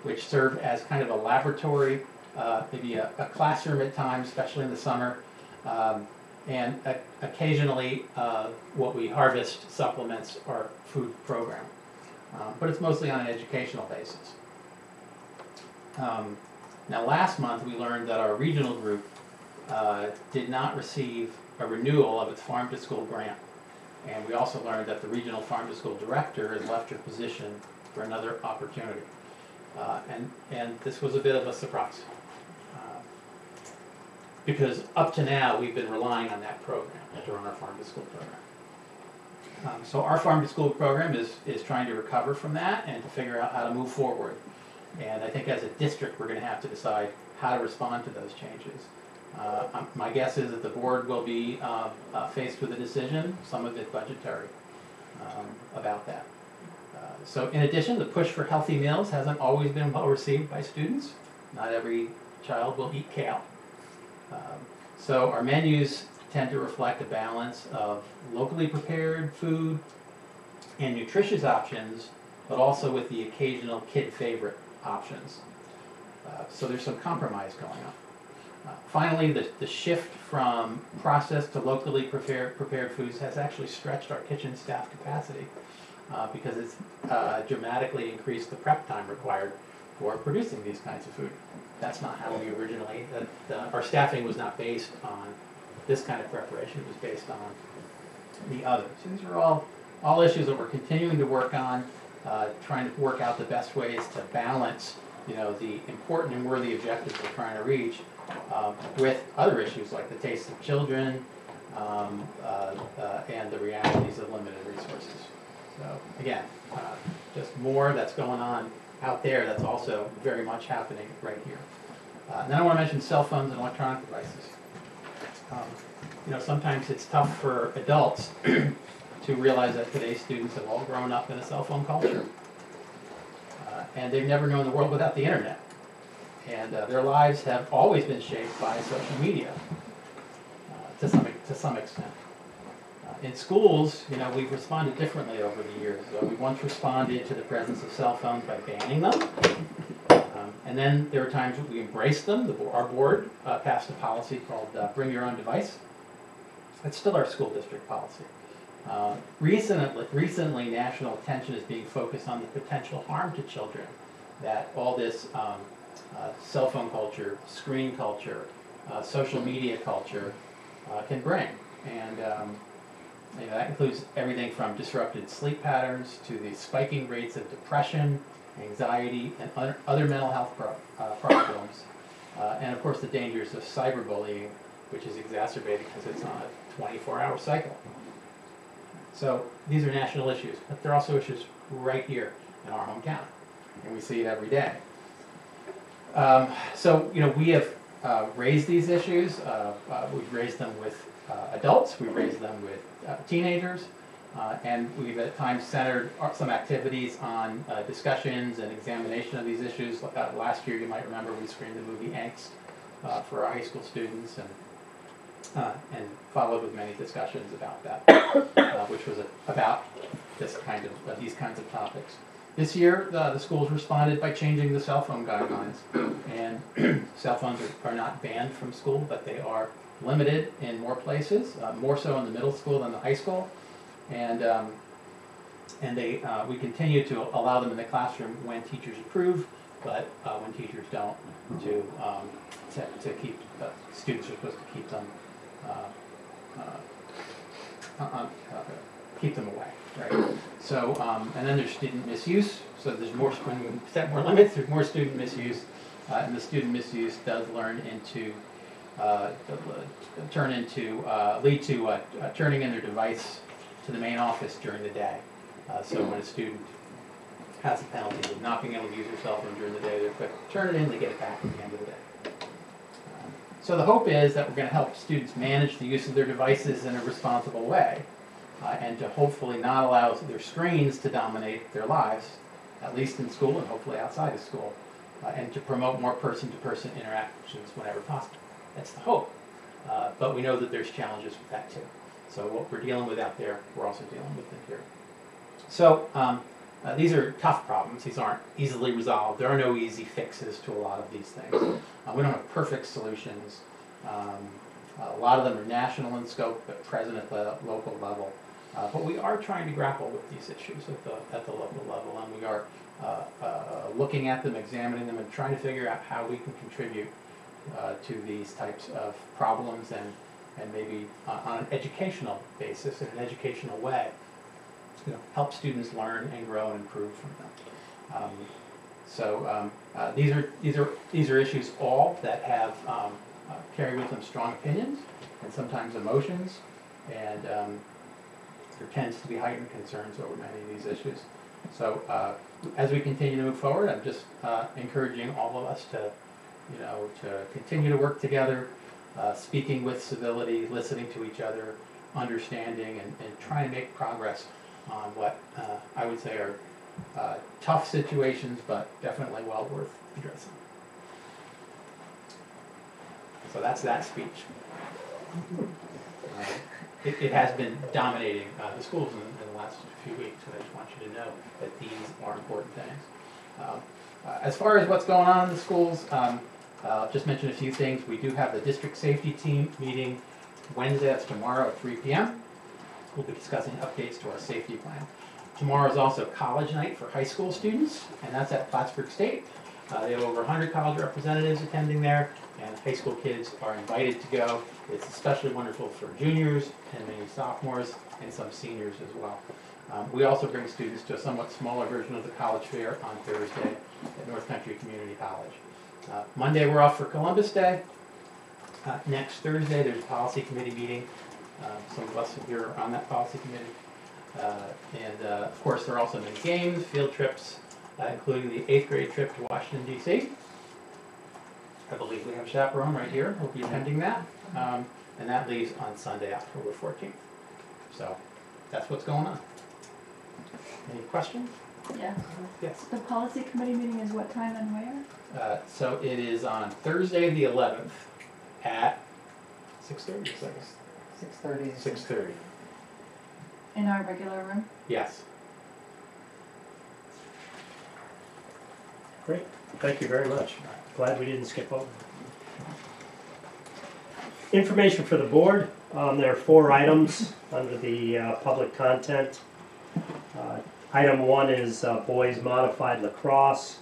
which serve as kind of a laboratory, maybe a classroom at times, especially in the summer, and occasionally what we harvest supplements our food program. But it's mostly on an educational basis. Now last month we learned that our regional group did not receive a renewal of its Farm to School grant. And we also learned that the regional Farm to School director has left her position for another opportunity. And this was a bit of a surprise. Because up to now we've been relying on that program to run our Farm to School program. So our Farm to School program is trying to recover from that and to figure out how to move forward. And I think as a district we're going to have to decide how to respond to those changes. My guess is that the board will be faced with a decision, some of it budgetary, about that. So in addition, the push for healthy meals hasn't always been well received by students. Not every child will eat kale. So our menus tend to reflect a balance of locally prepared food and nutritious options, but also with the occasional kid favorite options. So there's some compromise going on. Finally, the shift from processed to locally prepared foods has actually stretched our kitchen staff capacity because it's dramatically increased the prep time required for producing these kinds of food. That's not how we originally, our staffing was not based on this kind of preparation, it was based on the others. So these are all issues that we're continuing to work on, trying to work out the best ways to balance the important and worthy objectives we're trying to reach with other issues like the taste of children and the realities of limited resources. So again, just more that's going on out there that's also very much happening right here. And then I want to mention cell phones and electronic devices. Sometimes it's tough for adults to realize that today's students have all grown up in a cell phone culture. And they've never known the world without the internet. And their lives have always been shaped by social media to some extent. In schools, we've responded differently over the years. We once responded to the presence of cell phones by banning them. And then there were times when we embraced them. Our board passed a policy called Bring Your Own Device. It's still our school district policy. Recently, national attention is being focused on the potential harm to children that all this cell phone culture, screen culture, social media culture can bring. And that includes everything from disrupted sleep patterns to the spiking rates of depression, anxiety, and other mental health problems. And of course the dangers of cyberbullying, which is exacerbated because it's on a 24-hour cycle. So these are national issues, but they're also issues right here in our hometown, and we see it every day. We have raised these issues. We've raised them with adults, we've raised them with teenagers, and we've at times centered some activities on discussions and examination of these issues. Last year, you might remember, we screened the movie Angst for our high school students, and followed with many discussions about that, which was about these kinds of topics. This year, the schools responded by changing the cell phone guidelines, and cell phones are not banned from school, but they are limited in more places, more so in the middle school than the high school, and we continue to allow them in the classroom when teachers approve, but when teachers don't, to keep students are supposed to keep them keep them away, right? So, and then there's student misuse. So there's more, when we set more limits, there's more student misuse. And the student misuse does lead to turning in their device to the main office during the day. So when a student has a penalty of not being able to use their cell phone during the day, they're quick to turn it in, they get it back at the end of the day. So the hope is that we're going to help students manage the use of their devices in a responsible way, and to hopefully not allow their screens to dominate their lives, at least in school and hopefully outside of school, and to promote more person-to-person interactions whenever possible. That's the hope. But we know that there's challenges with that too. So what we're dealing with out there, we're also dealing with in here. So these are tough problems. These aren't easily resolved. There are no easy fixes to a lot of these things. We don't have perfect solutions. A lot of them are national in scope, but present at the local level. But we are trying to grapple with these issues at the local level, and we are looking at them, examining them, and trying to figure out how we can contribute to these types of problems, and maybe on an educational basis, in an educational way, help students learn and grow and improve from them. These are issues all that have carry with them strong opinions and sometimes emotions, and there tends to be heightened concerns over many of these issues. So as we continue to move forward, I'm just encouraging all of us to continue to work together, speaking with civility, listening to each other, understanding, and trying to make progress on what I would say are tough situations, but definitely well worth addressing. So that's that speech. It has been dominating the schools in the last few weeks, and I just want you to know that these are important things. As far as what's going on in the schools, I'll just mention a few things. We do have the district safety team meeting Wednesday, that's tomorrow at 3 p.m. We'll be discussing updates to our safety plan. Tomorrow is also college night for high school students, and that's at Plattsburgh State. They have over 100 college representatives attending there, and high school kids are invited to go. It's especially wonderful for juniors and many sophomores and some seniors as well. We also bring students to a somewhat smaller version of the college fair on Thursday at North Country Community College. Monday we're off for Columbus Day. Next Thursday there's a policy committee meeting. Some of us here are on that policy committee. Of course there are also many games, field trips, including the 8th grade trip to Washington, D.C. I believe we have a chaperone right here who will be attending that. And that leaves on Sunday, October 14th. So that's what's going on. Any questions? Yeah. Yes. The policy committee meeting is what time and where? So it is on Thursday the 11th at 6:30. 6:30. 6:30. In our regular room? Yes. Great, thank you very much. Glad we didn't skip over. Information for the board. There are 4 items under the public content. Item 1 is boys modified lacrosse.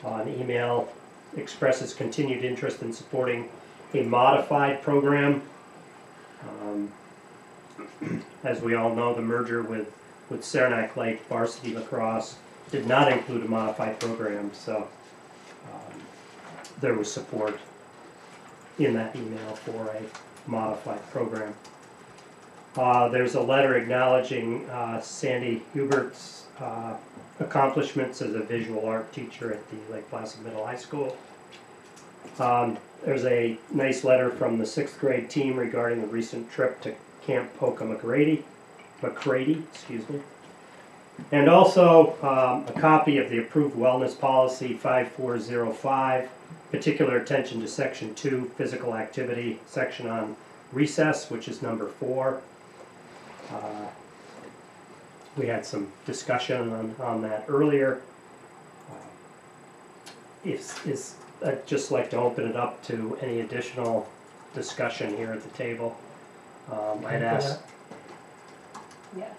An email expresses continued interest in supporting a modified program. As we all know, the merger with Saranac Lake Varsity Lacrosse did not include a modified program, so there was support in that email for a modified program. There's a letter acknowledging Sandy Hubert's accomplishments as a visual art teacher at the Lake Placid Middle High School. There's a nice letter from the 6th grade team regarding the recent trip to Camp Poca McCready, and also a copy of the approved wellness policy 5405, particular attention to section 2, physical activity, section on recess, which is number 4. We had some discussion on that earlier. I'd just like to open it up to any additional discussion here at the table. I'd ask. Yes.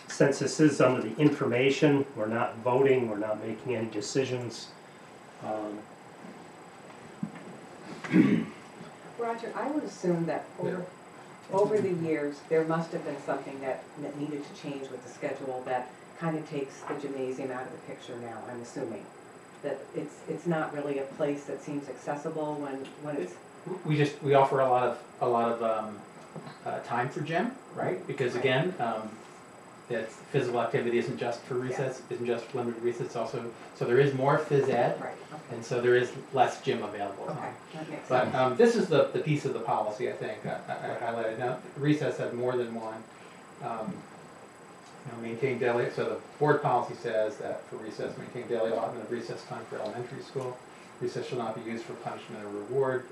Since this is under the information, we're not voting, we're not making any decisions. Roger, I would assume that over the years, there must have been something that needed to change with the schedule that kind of takes the gymnasium out of the picture now, I'm assuming. That it's not really a place that seems accessible when it's. We offer a lot of time for gym, right? Because again, that physical activity isn't just for recess, isn't just limited recess. Also, so there is more phys ed, Right. Okay. and so there is less gym available. Okay, that makes sense. But this is the piece of the policy I think I highlighted. Now, recess has more than one. Maintain daily. So the board policy says that for recess, maintain daily allotment of recess time for elementary school. Recess shall not be used for punishment or reward.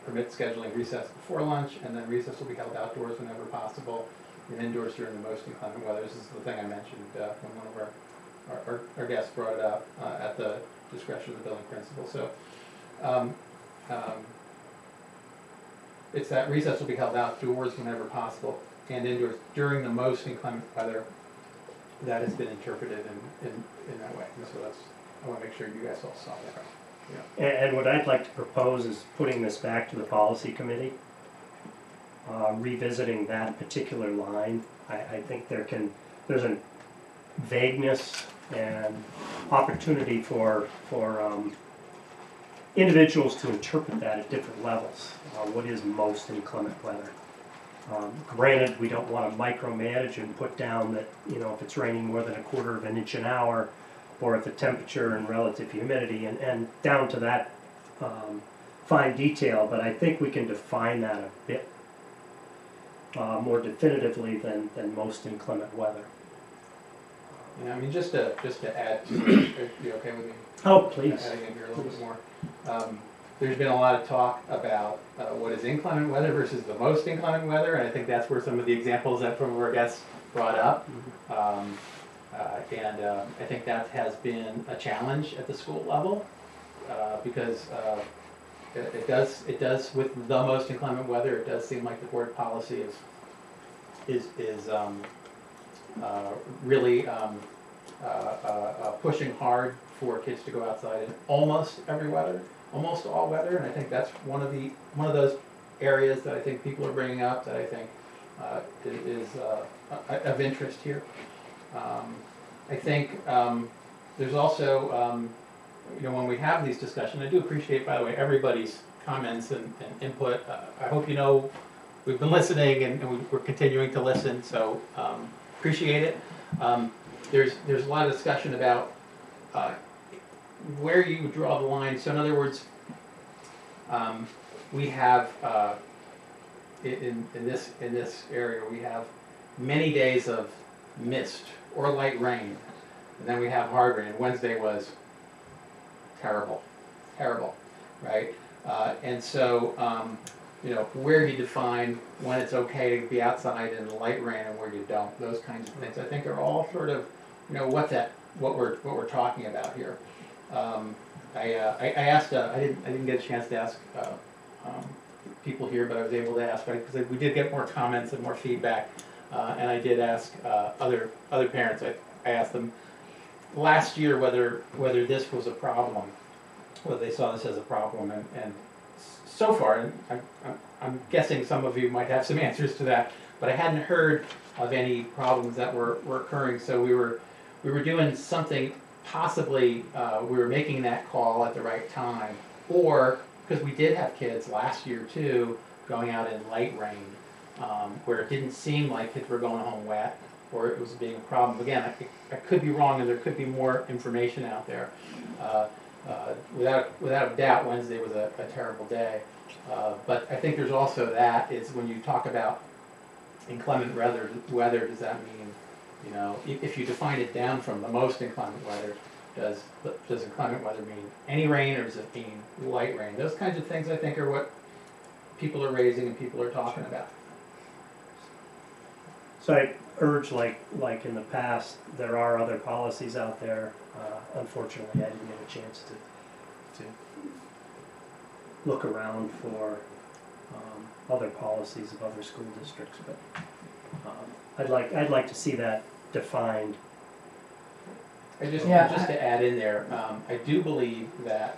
Permit scheduling recess before lunch, and then recess will be held outdoors whenever possible, and indoors during the most inclement weather. This is the thing I mentioned when one of our guests brought it up at the discretion of the building principal. So it's that recess will be held outdoors whenever possible and indoors during the most inclement weather. That has been interpreted in that way. And so I want to make sure you guys all saw that. Yeah. And what I'd like to propose is putting this back to the policy committee, revisiting that particular line. I think there's a vagueness and opportunity for individuals to interpret that at different levels. What is most inclement weather? Granted, we don't want to micromanage and put down that, if it's raining more than 1/4 of an inch an hour, or if the temperature and relative humidity, and down to that fine detail, but I think we can define that a bit more definitively than most inclement weather. I mean, just to add to it, are you okay with me? Oh, please. Adding in here a little bit more. There's been a lot of talk about what is inclement weather versus the most inclement weather, and I think that's where some of the examples that some of our guests brought up. I think that has been a challenge at the school level because it does with the most inclement weather. It does seem like the board policy is really pushing hard for kids to go outside in almost every weather, almost all weather, and I think that's one of those areas that I think people are bringing up that I think is of interest here. I think there's also, when we have these discussions, I do appreciate, by the way, everybody's comments and input. I hope we've been listening and we're continuing to listen, so appreciate it. There's a lot of discussion about where you would draw the line. So in other words, we have in this area we have many days of mist or light rain, and then we have hard rain. Wednesday was terrible, right? And so where you define when it's okay to be outside in the light rain and where you don't, those kinds of things, I think are all sort of what we're talking about here. I asked, I didn't get a chance to ask people here, but I was able to ask, right, because we did get more comments and more feedback, and I did ask other parents. I asked them last year whether this was a problem, whether they saw this as a problem, and so far, and I'm guessing some of you might have some answers to that, but I hadn't heard of any problems that were occurring. So we were doing something. Possibly we were making that call at the right time, or because we did have kids last year too going out in light rain, where it didn't seem like kids were going home wet, or it was being a problem. Again, I could be wrong, and there could be more information out there. Without a doubt, Wednesday was a terrible day. But I think there's also that is when you talk about inclement weather, does that mean, if you define it down from the most inclement weather, does inclement weather mean any rain, or does it mean light rain? Those kinds of things I think are what people are raising and people are talking about. So I urge, like in the past, there are other policies out there. Unfortunately, I didn't get a chance to look around for other policies of other school districts, but I'd like to see that defined. Just to add in there, I do believe that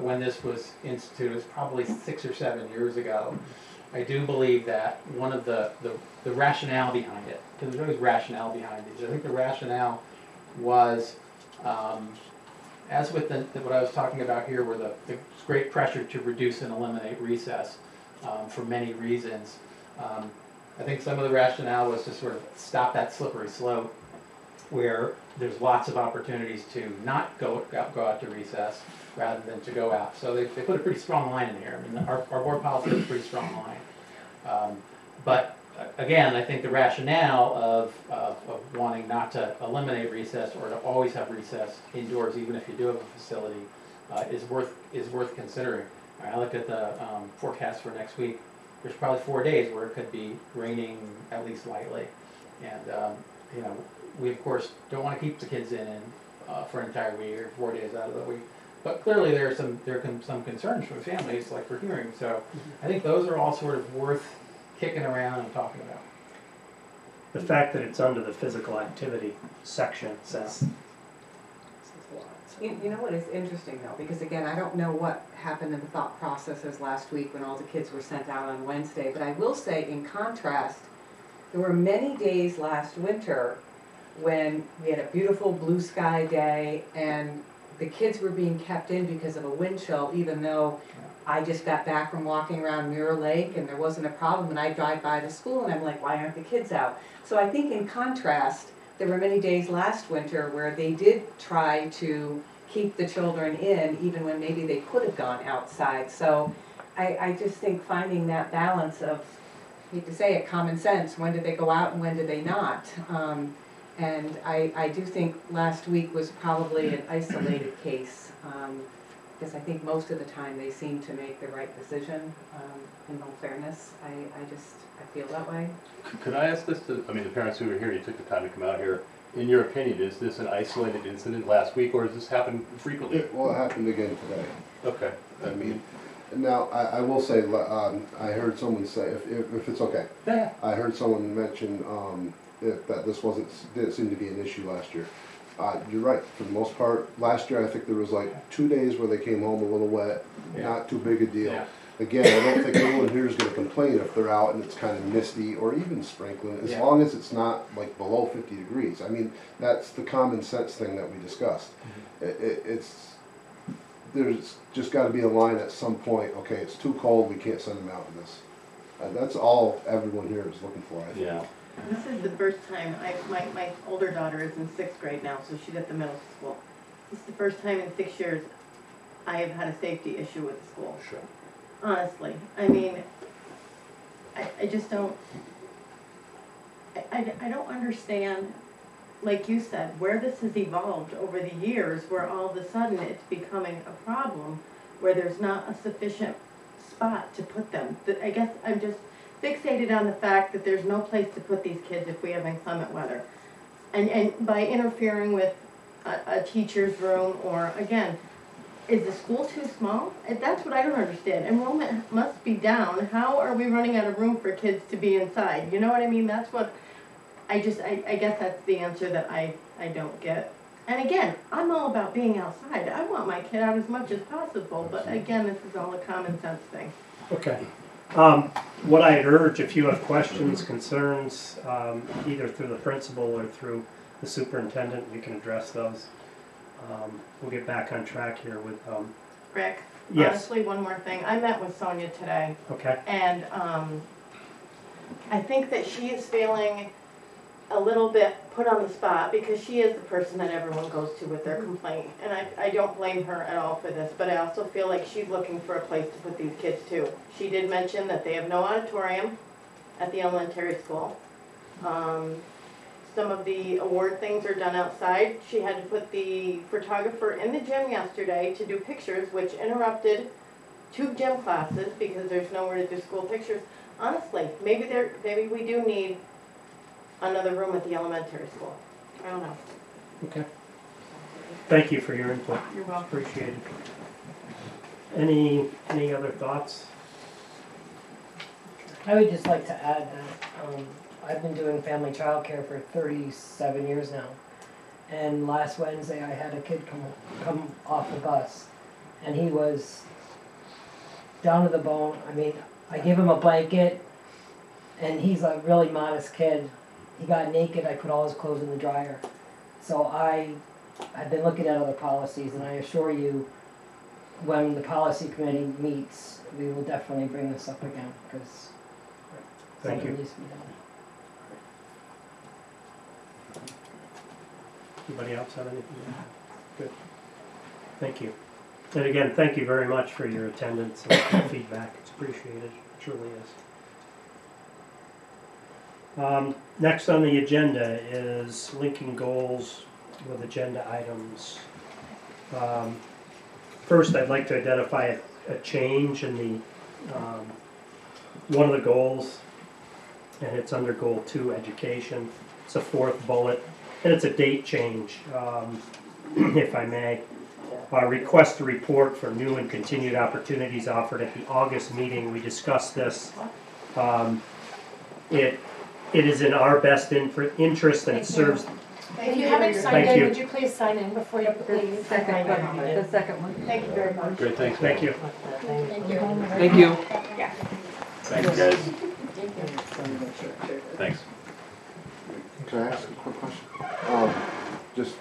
when this was instituted, it was probably 6 or 7 years ago, I do believe that one of the rationale behind it, because there's always rationale behind these. I think the rationale was, as with what I was talking about here, where the great pressure to reduce and eliminate recess for many reasons. I think some of the rationale was to sort of stop that slippery slope where there's lots of opportunities to not go out to recess rather than to go out. So they put a pretty strong line in here. I mean, our board policy has a pretty strong line. But again, I think the rationale of wanting not to eliminate recess or to always have recess indoors, even if you do have a facility, is worth considering. I looked at the forecast for next week. There's probably 4 days where it could be raining at least lightly, and you know, we of course don't want to keep the kids in for an entire week or 4 days out of the week. But clearly there are some concerns from families, like we're hearing. So I think those are all sort of worth kicking around and talking about. The fact that it's under the physical activity section says a lot. You know what is interesting though, because again, I don't know what happened in the thought processes last week when all the kids were sent out on Wednesday, but I will say in contrast, there were many days last winter when we had a beautiful blue sky day and the kids were being kept in because of a wind chill, even though I just got back from walking around Mirror Lake and there wasn't a problem, and I drive by the school and I'm like, why aren't the kids out? So I think in contrast, there were many days last winter where they did try to keep the children in even when maybe they could have gone outside. So I just think finding that balance of, I hate to say it, common sense, when did they go out and when did they not? And I do think last week was probably an isolated case, because I think most of the time they seem to make the right decision, in all fairness. I feel that way. Could I ask this to, I mean, the parents who are here, you took the time to come out here. In your opinion, is this an isolated incident last week, or has this happened frequently? It happened again today. Okay. I mean, now, I will say, I heard someone say, if it's okay. Yeah. I heard someone mention that this didn't seem to be an issue last year. You're right, for the most part. Last year, I think there was like 2 days where they came home a little wet, not too big a deal. Yeah. Again, I don't think anyone here is going to complain if they're out and it's kind of misty or even sprinkling, as long as it's not like below 50 degrees. I mean, that's the common sense thing that we discussed. There's just got to be a line at some point, okay, it's too cold, we can't send them out in this. That's all everyone here is looking for, I think. Yeah. This is the first time, my older daughter is in 6th grade now, so she's at the middle school. This is the first time in 6 years I have had a safety issue with the school. Sure. Honestly, I mean, I just don't, I don't understand, like you said, where this has evolved over the years, where all of a sudden it's becoming a problem, where there's not a sufficient spot to put them. I guess I'm just fixated on the fact that there's no place to put these kids if we have inclement weather. And by interfering with a teacher's room, or again, is the school too small? That's what I don't understand. Enrollment must be down. How are we running out of room for kids to be inside? You know what I mean? That's what I guess that's the answer that I don't get. And again, I'm all about being outside. I want my kid out as much as possible, but again, this is all a common sense thing. Okay. What I'd urge, if you have questions, concerns, either through the principal or through the superintendent, you can address those. We'll get back on track here with Rick, yes. Honestly, one more thing. I met with Sonia today. Okay. And I think that she is feeling a little bit put on the spot because she is the person that everyone goes to with their complaint. And I don't blame her at all for this, but I also feel like she's looking for a place to put these kids too. She did mention that they have no auditorium at the elementary school. Some of the award things are done outside. She had to put the photographer in the gym yesterday to do pictures, which interrupted 2 gym classes because there's nowhere to do school pictures. Honestly, maybe we do need another room at the elementary school. I don't know. Okay. Thank you for your input. You're welcome. Appreciate it. Any other thoughts? I would just like to add that I've been doing family childcare for 37 years now. And last Wednesday I had a kid come off the bus and he was down to the bone. I mean, I give him a blanket, and he's a really modest kid. He got naked, I put all his clothes in the dryer. So I've been looking at other policies, and I assure you, when the policy committee meets, we will definitely bring this up again, because Thank something you. needs to be done. Anybody else have anything to add? Good. Thank you. And again, thank you very much for your attendance and your feedback. It's appreciated. It truly is. Next on the agenda is linking goals with agenda items. First, I'd like to identify a change in the one of the goals, and it's under Goal 2, Education. It's a 4th bullet, and it's a date change, if I may. Request a report for new and continued opportunities offered at the August meeting. We discussed this. It is in our best interest, and it serves. If you haven't signed Thank in, you. would you please sign in before you leave? The second one. Thank you very much. Great, thanks. Thank you. Thank you. Thank you. Thanks, guys. Thanks. Can I ask a quick question? Just,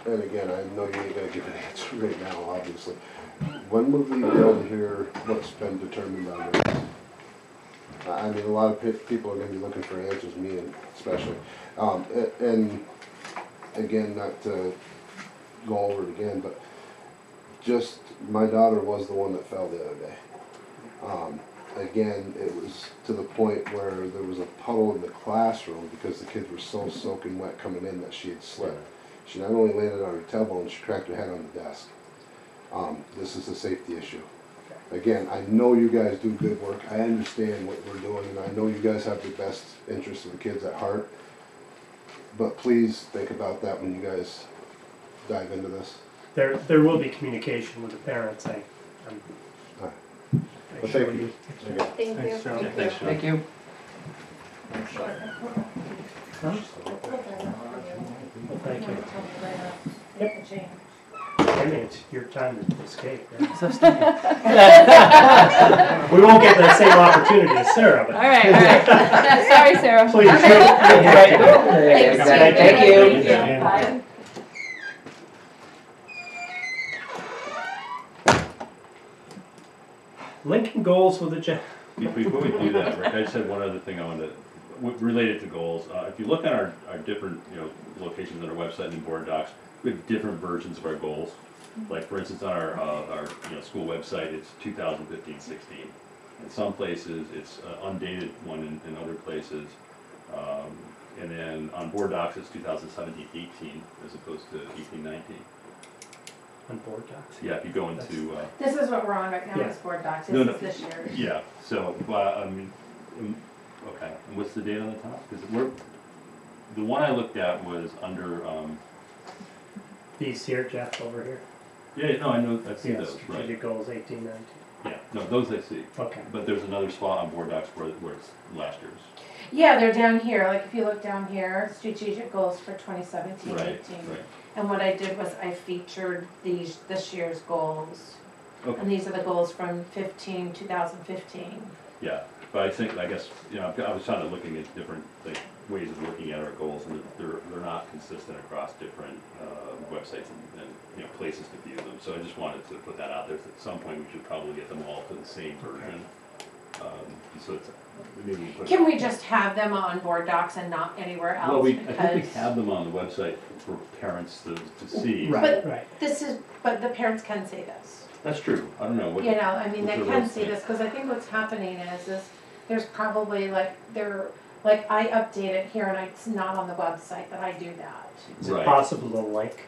and again, I know you ain't gonna give an answer right now, obviously. When will we be able to hear what's been determined on this? I mean, a lot of people are gonna be looking for answers, me especially. And again, not to go over it again, but just, my daughter was the one that fell the other day. Again, it was to the point where there was a puddle in the classroom because the kids were so soaking wet coming in that she had slipped. She not only landed on her tailbone, she cracked her head on the desk. This is a safety issue. Again, I know you guys do good work. I understand what we're doing, and I know you guys have the best interests of the kids at heart. But please think about that when you guys dive into this. There will be communication with the parents. Well, thank you. Thank you. Thanks, Sean. Thank you. Well, thank you. I mean, it's your time to escape, right? We won't get that same opportunity as Sarah, but. All right. Sorry, Sarah. Please. Thank you. Thank you. Linking goals with agenda. Before we do that, Rick, I just had one other thing I wanted to, related to goals. If you look at our different, locations on our website and in board docs, we have different versions of our goals. Like, for instance, on our school website, it's 2015-16. In some places, it's an undated one in other places. And then on board docs, it's 2017-18 as opposed to 18-19. On board docs. Yeah, if you go into. This is what we're on right now, Yeah. is board docs. No, This no. is this year. Yeah, so, I mean, okay, and what's the date on the top? Because the one I looked at was under, These here, Jeff, over here. yeah, no, I know, I see Yes, those, right. strategic goals 18, 19. Yeah, no, those I see. Okay. But there's another spot on board docs where it's last year's. Yeah, they're down here, like if you look down here, strategic goals for 2017-18. Right. And what I did was I featured this year's goals. Okay, And these are the goals from 2015. yeah, but I guess, I was trying to looking at different, ways of looking at our goals, and they're not consistent across different, websites and places to view them. So I just wanted to put that out there, that at some point we should probably get them all to the same version. So it's, maybe we put. Can we just have them on board docs and not anywhere else? Well, I think we Because have them on the website for parents to see. Right, right. but the parents can see this. That's true. I don't know what. You know, I mean, they what's the can rules see say? this, because I think what's happening is there's probably I update it here and it's not on the website, that I do that. Is it Right. possible to link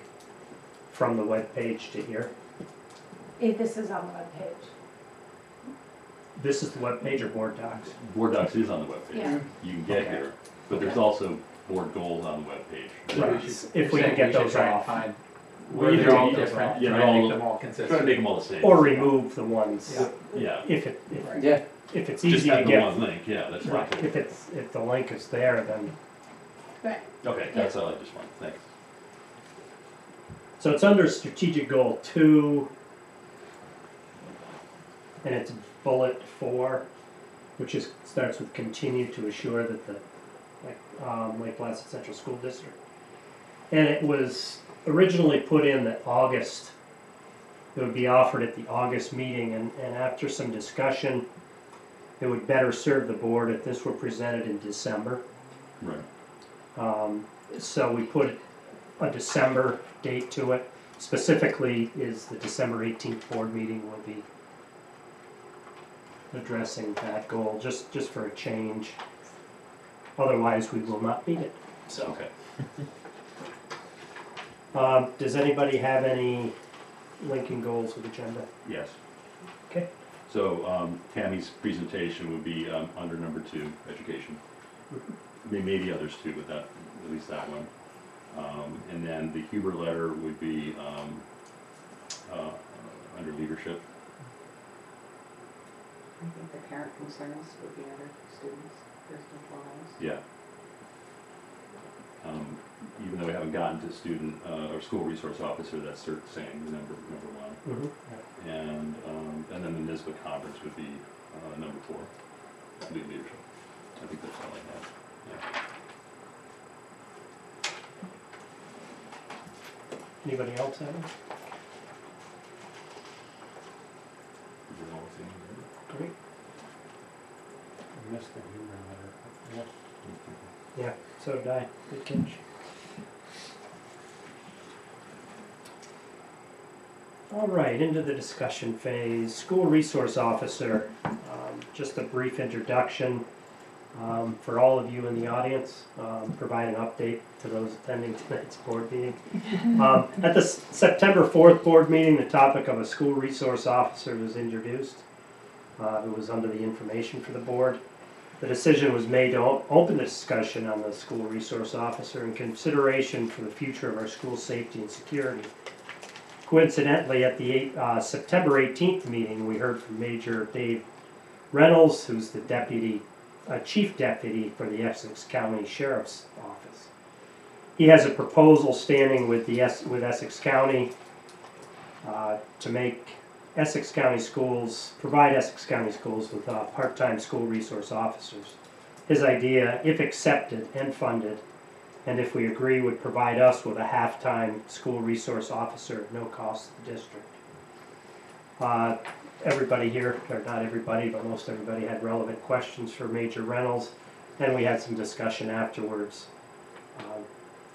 from the web page to here? This is on the webpage. This is the web page or board docs? Board Docs is on the webpage. Yeah. You can get Okay. here, but there's also board goals on the webpage. Right. If we can get those off. Well, They're all you- different, yeah, try they're to all- make them all Try to consistent. make them all the same. Or remove the ones, Yeah. if it's Just easy to have the get. one link, yeah, that's Right, right. if the link is there, then. Okay, that's all I just wanted, thanks. So it's under strategic goal 2, and it's bullet 4. which starts with continue to assure that the Lake Placid Central School District. And it was originally put in that August, it would be offered at the August meeting, and after some discussion, it would better serve the board if this were presented in December. Right. So we put a December date to it. Specifically is the December 18th board meeting will be addressing that goal, just for a change. Otherwise, we will not meet it. So, Okay. Does anybody have any linking goals with agenda? Yes. Okay. So Tammy's presentation would be under number 2, education. Maybe others too, but at least that one. And then the Huber letter would be under leadership. I think the parent concerns would be under students, first and foremost. Yeah. Even though we haven't gotten to student or school resource officer, that's sort of saying number 1. Mm-hmm. And then the NISBA conference would be number 4, leadership. I think that's all I have. Yeah. Anybody else have any? Great. I missed the Huber letter. Yeah, so did I. Good catch. All right, into the discussion phase. School resource officer. Just a brief introduction for all of you in the audience. Provide an update to those attending tonight's board meeting. At the September 4th board meeting, the topic of a school resource officer was introduced. It was under the information for the board. The decision was made to open the discussion on the school resource officer in consideration for the future of our school safety and security. Coincidentally, at the September 18th meeting, we heard from Major Dave Reynolds, who's the chief deputy for the Essex County Sheriff's Office. He has a proposal standing with Essex County to make Essex County schools, provide Essex County schools with part-time school resource officers. His idea, if accepted and funded, and if we agree, would provide us with a half-time school resource officer at no cost to the district. Everybody here, or not everybody, but most everybody had relevant questions for Major Reynolds, and we had some discussion afterwards.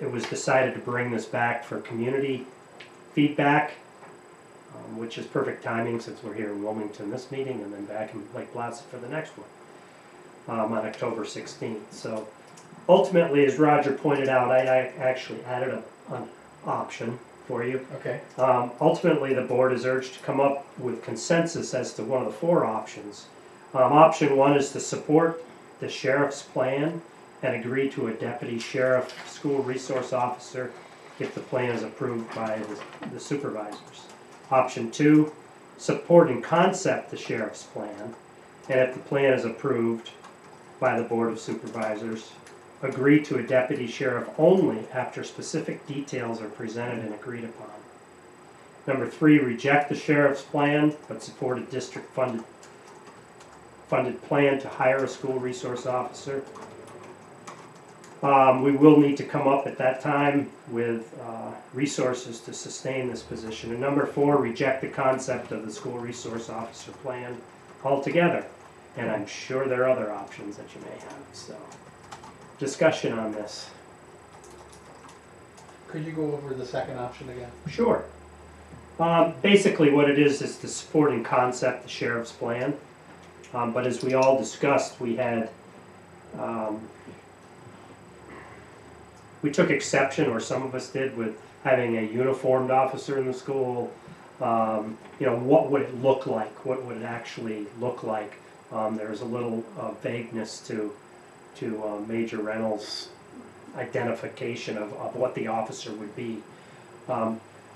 It was decided to bring this back for community feedback, which is perfect timing since we're here in Wilmington this meeting and then back in Lake Placid for the next one on October 16th. So ultimately, as Roger pointed out, I actually added an option for you. Okay. Ultimately, the board is urged to come up with consensus as to one of the 4 options. Option 1 is to support the sheriff's plan and agree to a deputy sheriff school resource officer if the plan is approved by the supervisors. Option 2, support in concept the sheriff's plan, and if the plan is approved by the Board of Supervisors, agree to a deputy sheriff only after specific details are presented and agreed upon. Number 3, reject the sheriff's plan, but support a district funded plan to hire a school resource officer. We will need to come up at that time with resources to sustain this position. And number 4, reject the concept of the school resource officer plan altogether. And I'm sure there are other options that you may have. So, discussion on this. Could you go over the second option again? Sure. Basically what it is to support in concept the sheriff's plan. But as we all discussed, we had we took exception, or some of us did, with having a uniformed officer in the school. What would it look like? What would it actually look like? There's a little vagueness to Major Reynolds' identification of what the officer would be.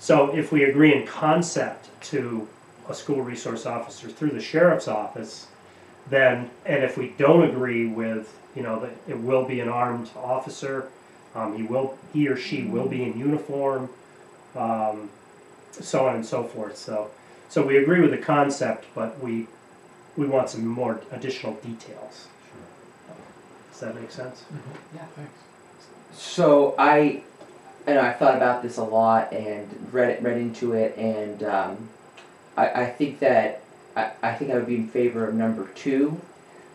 So if we agree in concept to a school resource officer through the sheriff's office, then, and if we don't agree with, that it will be an armed officer, he or she will be in uniform, so on and so forth. So we agree with the concept, but we we want some more additional details. Does that make sense? Yeah, thanks. So I thought about this a lot and read into it, and I think that I think I would be in favor of number 2.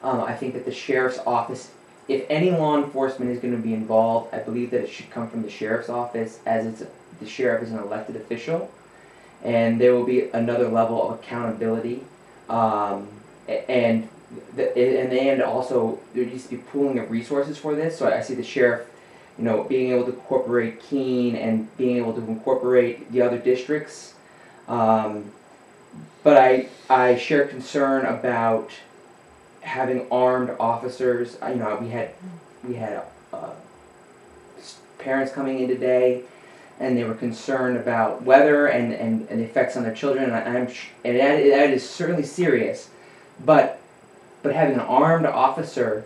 I think that the sheriff's office, if any law enforcement is going to be involved, I believe that it should come from the sheriff's office, as the sheriff is an elected official, and there will be another level of accountability, and also there needs to be pooling of resources for this. So I see the sheriff, being able to incorporate Keene and being able to incorporate the other districts. But I share concern about having armed officers. We had parents coming in today, and they were concerned about weather and the effects on their children, and that is certainly serious. But having an armed officer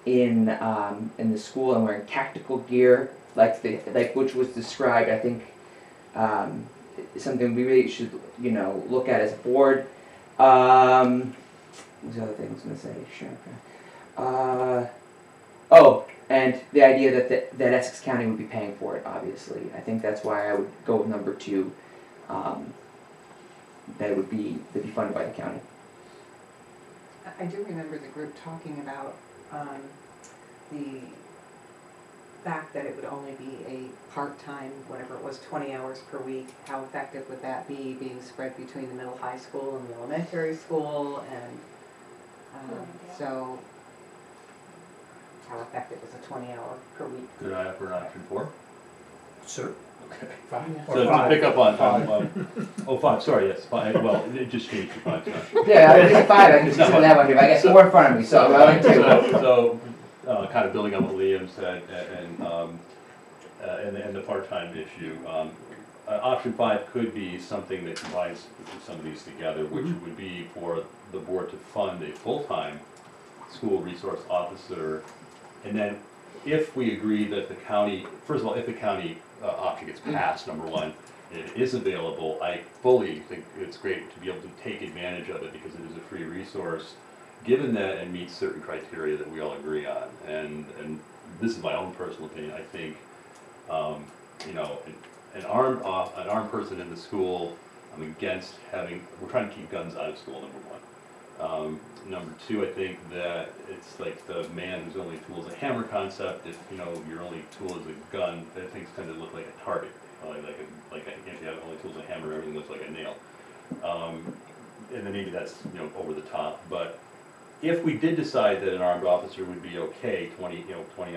in the school and wearing tactical gear like which was described, I think something we really should look at as a board. What's the other thing I was going to say? Sure. And the idea that Essex County would be paying for it. Obviously, I think that's why I would go with number 2. That would be funded by the county. I do remember the group talking about the fact that it would only be a part-time, whatever it was, 20 hours per week. How effective would that be, being spread between the middle high school and the elementary school? And so how effective is a 20-hour per week? Could I offer an option 4? Sir? Okay. 5. Or So to 5. pick up on 5, sorry, yes, 5, well, it just changed to 5, sorry. Yeah, I think 5. I can consider that one here. But I got 4 in front of me, so I like 2. So kind of building on what Liam said, and the part-time issue, option 5 could be something that combines some of these together, which would be for the board to fund a full-time school resource officer, and then if we agree that the county, first of all, if the county option gets passed, number 1, and it is available, I fully think it's great to be able to take advantage of it because it is a free resource, given that it meets certain criteria that we all agree on. And this is my own personal opinion. I think an armed person in the school, I'm against having. We're trying to keep guns out of school. Number 1. Number 2, I think that it's like the man whose only tool is a hammer concept. If your only tool is a gun, that things tend to look like a target. If you have only tools a hammer, everything looks like a nail. And then maybe that's over the top. But if we did decide that an armed officer would be okay, 20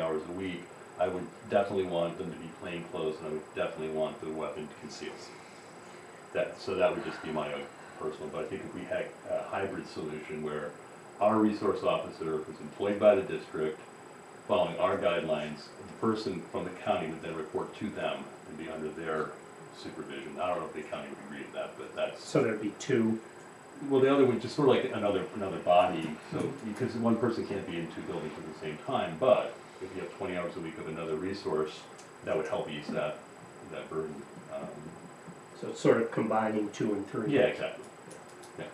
hours a week, I would definitely want them to be plain clothes, and I would definitely want the weapon concealed. So that would just be my own personal. But I think if we had a hybrid solution where our resource officer was employed by the district, following our guidelines, the person from the county would then report to them and be under their supervision. I don't know if the county would agree with that, but that's. So there'd be 2. Well, the other would just sort of like another body, so because one person can't be in 2 buildings at the same time. But if you have 20 hours a week of another resource, that would help ease that burden. So it's sort of combining 2 and 3. Yeah, exactly. Yeah.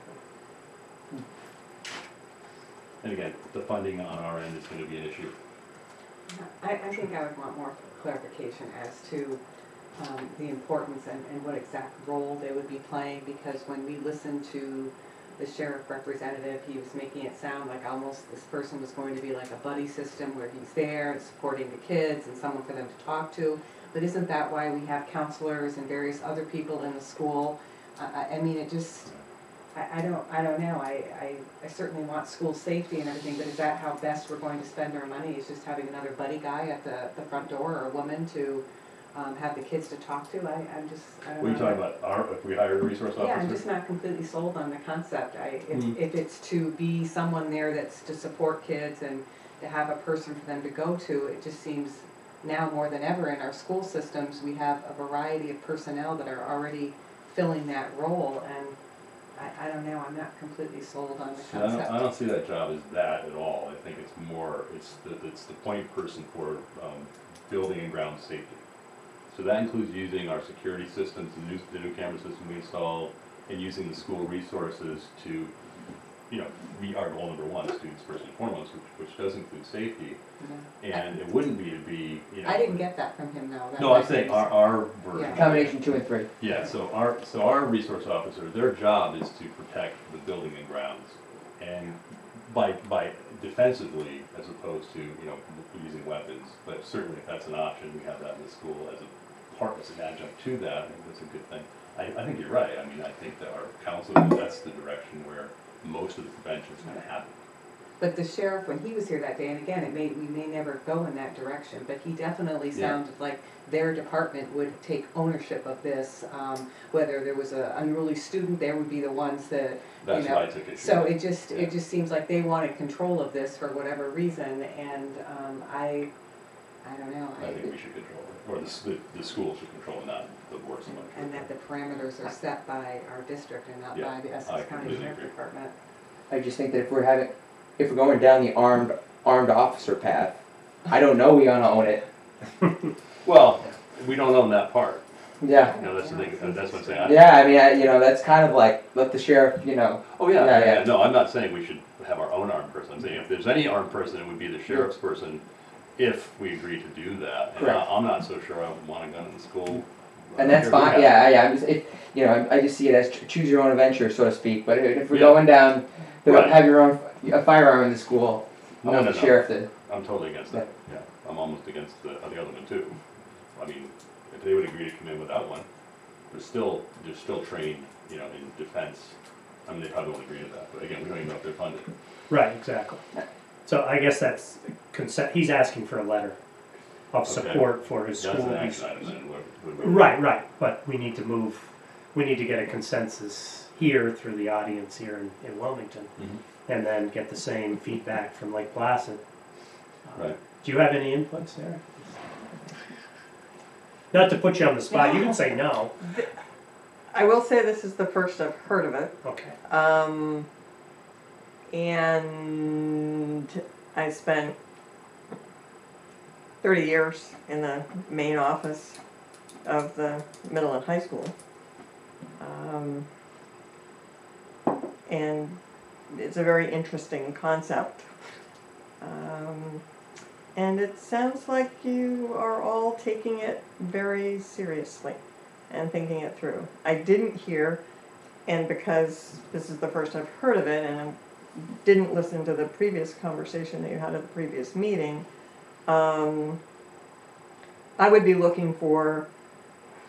And again, the funding on our end is going to be an issue. I think I would want more clarification as to the importance and what exact role they would be playing, because when we listened to the sheriff representative, he was making it sound like almost this person was going to be like a buddy system where he's there and supporting the kids and someone for them to talk to. But isn't that why we have counselors and various other people in the school? I mean, it just, I don't know. I certainly want school safety and everything, but is that how best we're going to spend our money? Is just having another buddy guy at the front door, or a woman to have the kids to talk to? I don't know. What are you talking about? If we hired a resource officer? Yeah, I'm just not completely sold on the concept. If it's to be someone there that's to support kids and to have a person for them to go to, it just seems now more than ever in our school systems we have a variety of personnel that are already filling that role, and I don't know, I'm not completely sold on the concept. I don't see that job as that at all. I think it's more, it's the point person for building and ground safety. So that includes using our security systems, the new camera system we installed, and using the school resources to you know, our goal number one, students first and foremost, which does include safety. And it wouldn't be to be, you know. I didn't get that from him though. No, I'm saying our version. Yeah. Combination 2 and 3. Yeah, so our resource officer, their job is to protect the building and grounds, and by defensively as opposed to, you know, using weapons. But certainly if that's an option, we have that in the school as a part, as an adjunct to that. I think that's a good thing. I think you're right. I mean, I think that our council, that's the direction where most of the prevention is going to happen. But the sheriff, when he was here that day, and again, we may never go in that direction, but he definitely sounded like their department would take ownership of this. Whether there was an unruly student, they would be the ones that, That's you know. why I took issue. So it just seems like they wanted control of this for whatever reason, and I don't know. I think we should control it, or the school should control it, not the board so much. And that the parameters are set by our district and not by the I Essex County completely Sheriff agree. Department. I just think that if we're going down the armed officer path, I don't know we ought to own it. Well, we don't own that part. Yeah. You know, that's the thing. That's what I'm saying. Yeah, I mean, you know, that's kind of like let the sheriff, you know. Oh yeah, Yeah, yeah, yeah. No, I'm not saying we should have our own armed person. I'm saying if there's any armed person, it would be the sheriff's person, if we agree to do that. And Correct. I'm not so sure I would want a gun in the school. And that's fine. Yeah. I'm just, you know, I just see it as choose your own adventure, so to speak. But if we're going down, Right. have your own a firearm in the school. I want the sheriff to. I'm totally against that. Yeah, I'm almost against the other one too. I mean, if they would agree to come in without one, they're still trained, you know, in defense. I mean, they probably won't agree to that, but again, we don't even know if they're funded. Right, exactly. So I guess that's consent, he's asking for a letter of support for his That's school. an action item then. Right, but we need to get a consensus here through the audience here in Wilmington, and then get the same feedback from Lake Placid. Right. Do you have any input, Sarah? Not to put you on the spot, you can say no. I will say this is the first I've heard of it. Okay. And I spent 30 years in the main office of the middle and high school. And it's a very interesting concept. And it sounds like you are all taking it very seriously and thinking it through. I didn't hear, and because this is the first I've heard of it, and I didn't listen to the previous conversation that you had at the previous meeting, I would be looking for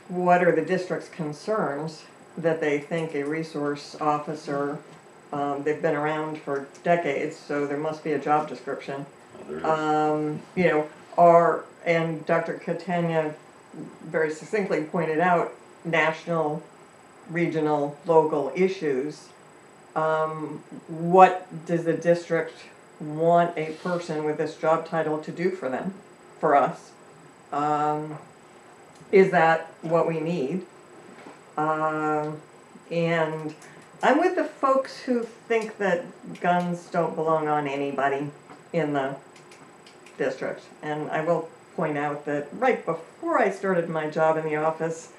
what are the district's concerns that they think a resource officer, they've been around for decades, so there must be a job description. You know, and Dr. Catania very succinctly pointed out national, regional, local issues. What does the district want a person with this job title to do for them, for us? Is that what we need? And I'm with the folks who think that guns don't belong on anybody in the district. And I will point out that right before I started my job in the office,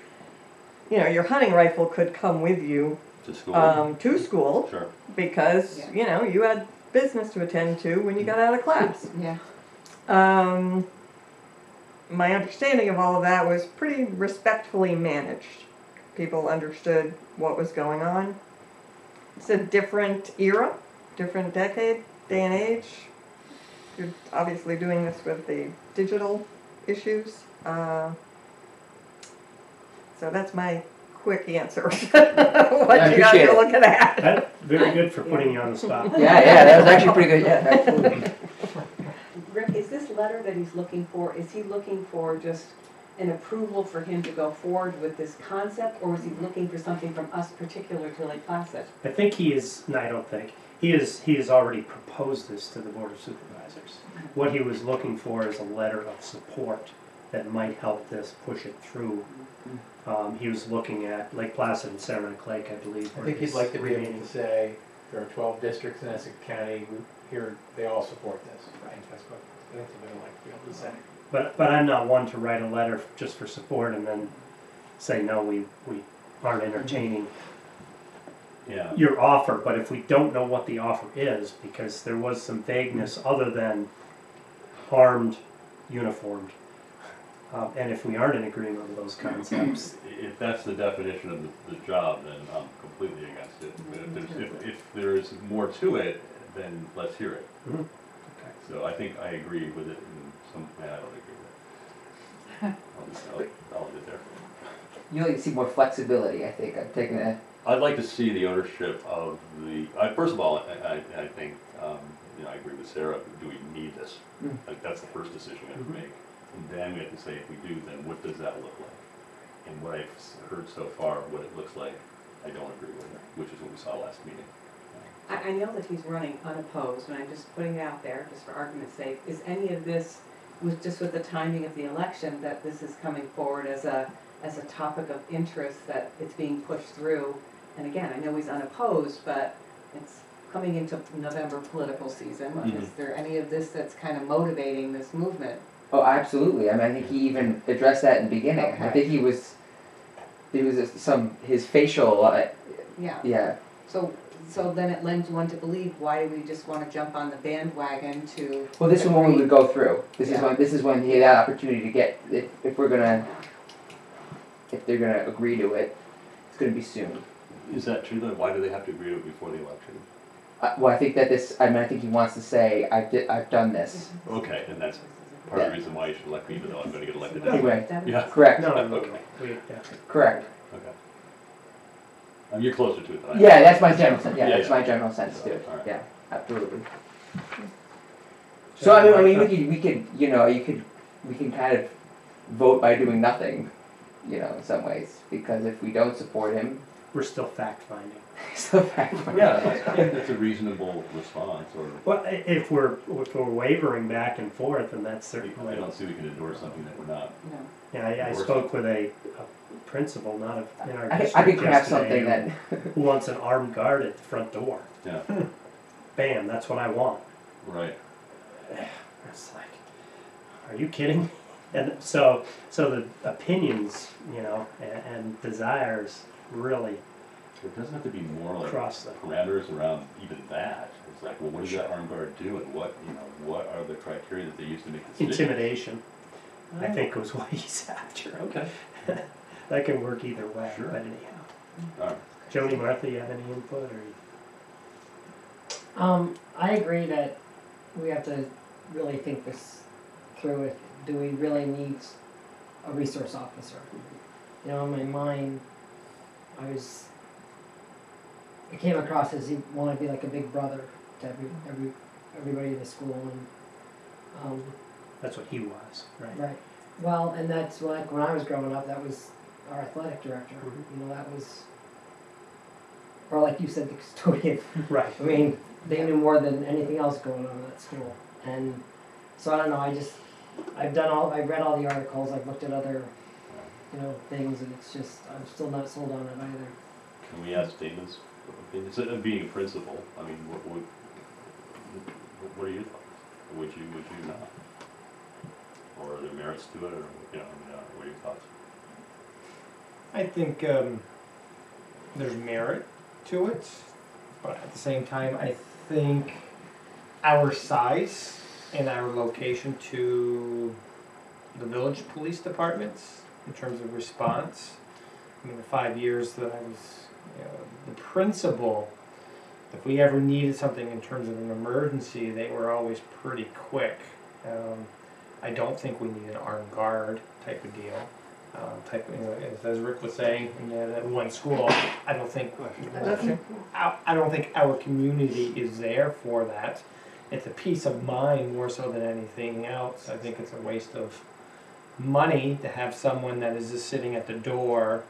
you know, your hunting rifle could come with you to school. To school, Sure. because you know you had business to attend to when you got out of class. Yeah. My understanding of all of that was pretty respectfully managed. People understood what was going on. It's a different era, different decade, day and age. You're obviously doing this with the digital issues. So that's my quick answer. What you guys are looking at. That's very good for putting you on the spot. Yeah, that was actually pretty good. Yeah, absolutely. Rick, is this letter that he's looking for, is he looking for just an approval for him to go forward with this concept, or is he looking for something from us particular to Lake Placid? I think he is, no, I don't think. He has already proposed this to the Board of Supervisors. What he was looking for is a letter of support that might help this push it through. He was looking at Lake Placid and Saranac Lake, I believe. I think he'd like to be able to say, there are 12 districts in Essex County, here, they all support this. Right? That's what I think they'd like to be able to say. But I'm not one to write a letter just for support and then say, no, we aren't entertaining. Yeah. your offer, but if we don't know what the offer is, because there was some vagueness other than armed, uniformed, and if we aren't in agreement with those concepts, If that's the definition of the job, then I'm completely against it. But if there's more to it, then let's hear it. Mhm. So I think I agree with it in some, I don't agree with it. I'll leave it there. You like to see more flexibility, I think. I'm taking that. I'd like to see the ownership of the, first of all, I think, I agree with Sarah, do we need this? Mm. Like, that's the first decision we have to make. And then we have to say, if we do, then what does that look like? And what I've heard so far, what it looks like, I don't agree with it, which is what we saw last meeting. I know that he's running unopposed, and I'm just putting it out there, just for argument's sake. Is any of this, just with the timing of the election, that this is coming forward as a topic of interest, that it's being pushed through? And again, I know he's unopposed, but it's coming into November political season. Mhm. Is there any of this that's kind of motivating this movement? Oh, absolutely. I mean, I think he even addressed that in the beginning. Okay. I think his facial, Yeah. yeah. So then it lends one to believe, why do we just want to jump on the bandwagon to? Well, this is when we would go through. This Yeah. is when he had that opportunity to get, if they're gonna agree to it, it's gonna be soon. Is that true though? Why do they have to agree to it before the election? Well, I think that I think he wants to say, I've done this. Okay, and that's part of the reason why you should elect me, even though I'm gonna get elected Anyway. anyway. Yeah, Correct. no, Okay. yeah. Correct. okay. You're closer to it than I am. Yeah, that's my general sense. Yeah, Yeah, that's yeah. my general sense to it. All right. Yeah, absolutely. So I mean, we could, we can kind of vote by doing nothing, in some ways, because if we don't support him, We're still fact finding. so fact. Yeah, I think that's a reasonable response, or Well, if we're wavering back and forth, then that's I certainly. don't see we can endorse something that we're not. No. Yeah, I spoke with a principal, not in our I district could craft yesterday, something that. who wants an armed guard at the front door. Yeah, Bam, that's what I want. right. It's like, are you kidding? And so the opinions, and desires really It doesn't have to be more like cross the. parameters around even that. It's like, well, what does that armed guard do, and what are the criteria that they use to make decisions? Intimidation, I think was what he's after. Okay. That can work either way, Sure. but anyhow. All right. Joni, Martha, you have any input or? I agree that we have to really think this through. Do we really need a resource officer? In my mind, I came across as he wanted to be like a big brother to everybody in the school, and That's what he was, right? right. Well, and that's like when I was growing up, that was our athletic director. That was, or like you said, the custodian. Right. I mean, they knew more than anything else going on at school, and so I don't know. I've read all the articles. I've looked at other, things, and it's just I'm still not sold on it either. Can we ask statements of opinions? Being a principal, I mean, what are your thoughts? Would you not? Or are there merits to it, or what are your thoughts? I think there's merit to it, but at the same time, I think our size and our location to the village police departments in terms of response. I mean, the 5 years that I was the principal, if we ever needed something in terms of an emergency, they were always pretty quick. I don't think we need an armed guard type of deal. As Rick was saying, in that one school, I don't think our community is there for that. It's a peace of mind more so than anything else. I think it's a waste of money to have someone that is just sitting at the door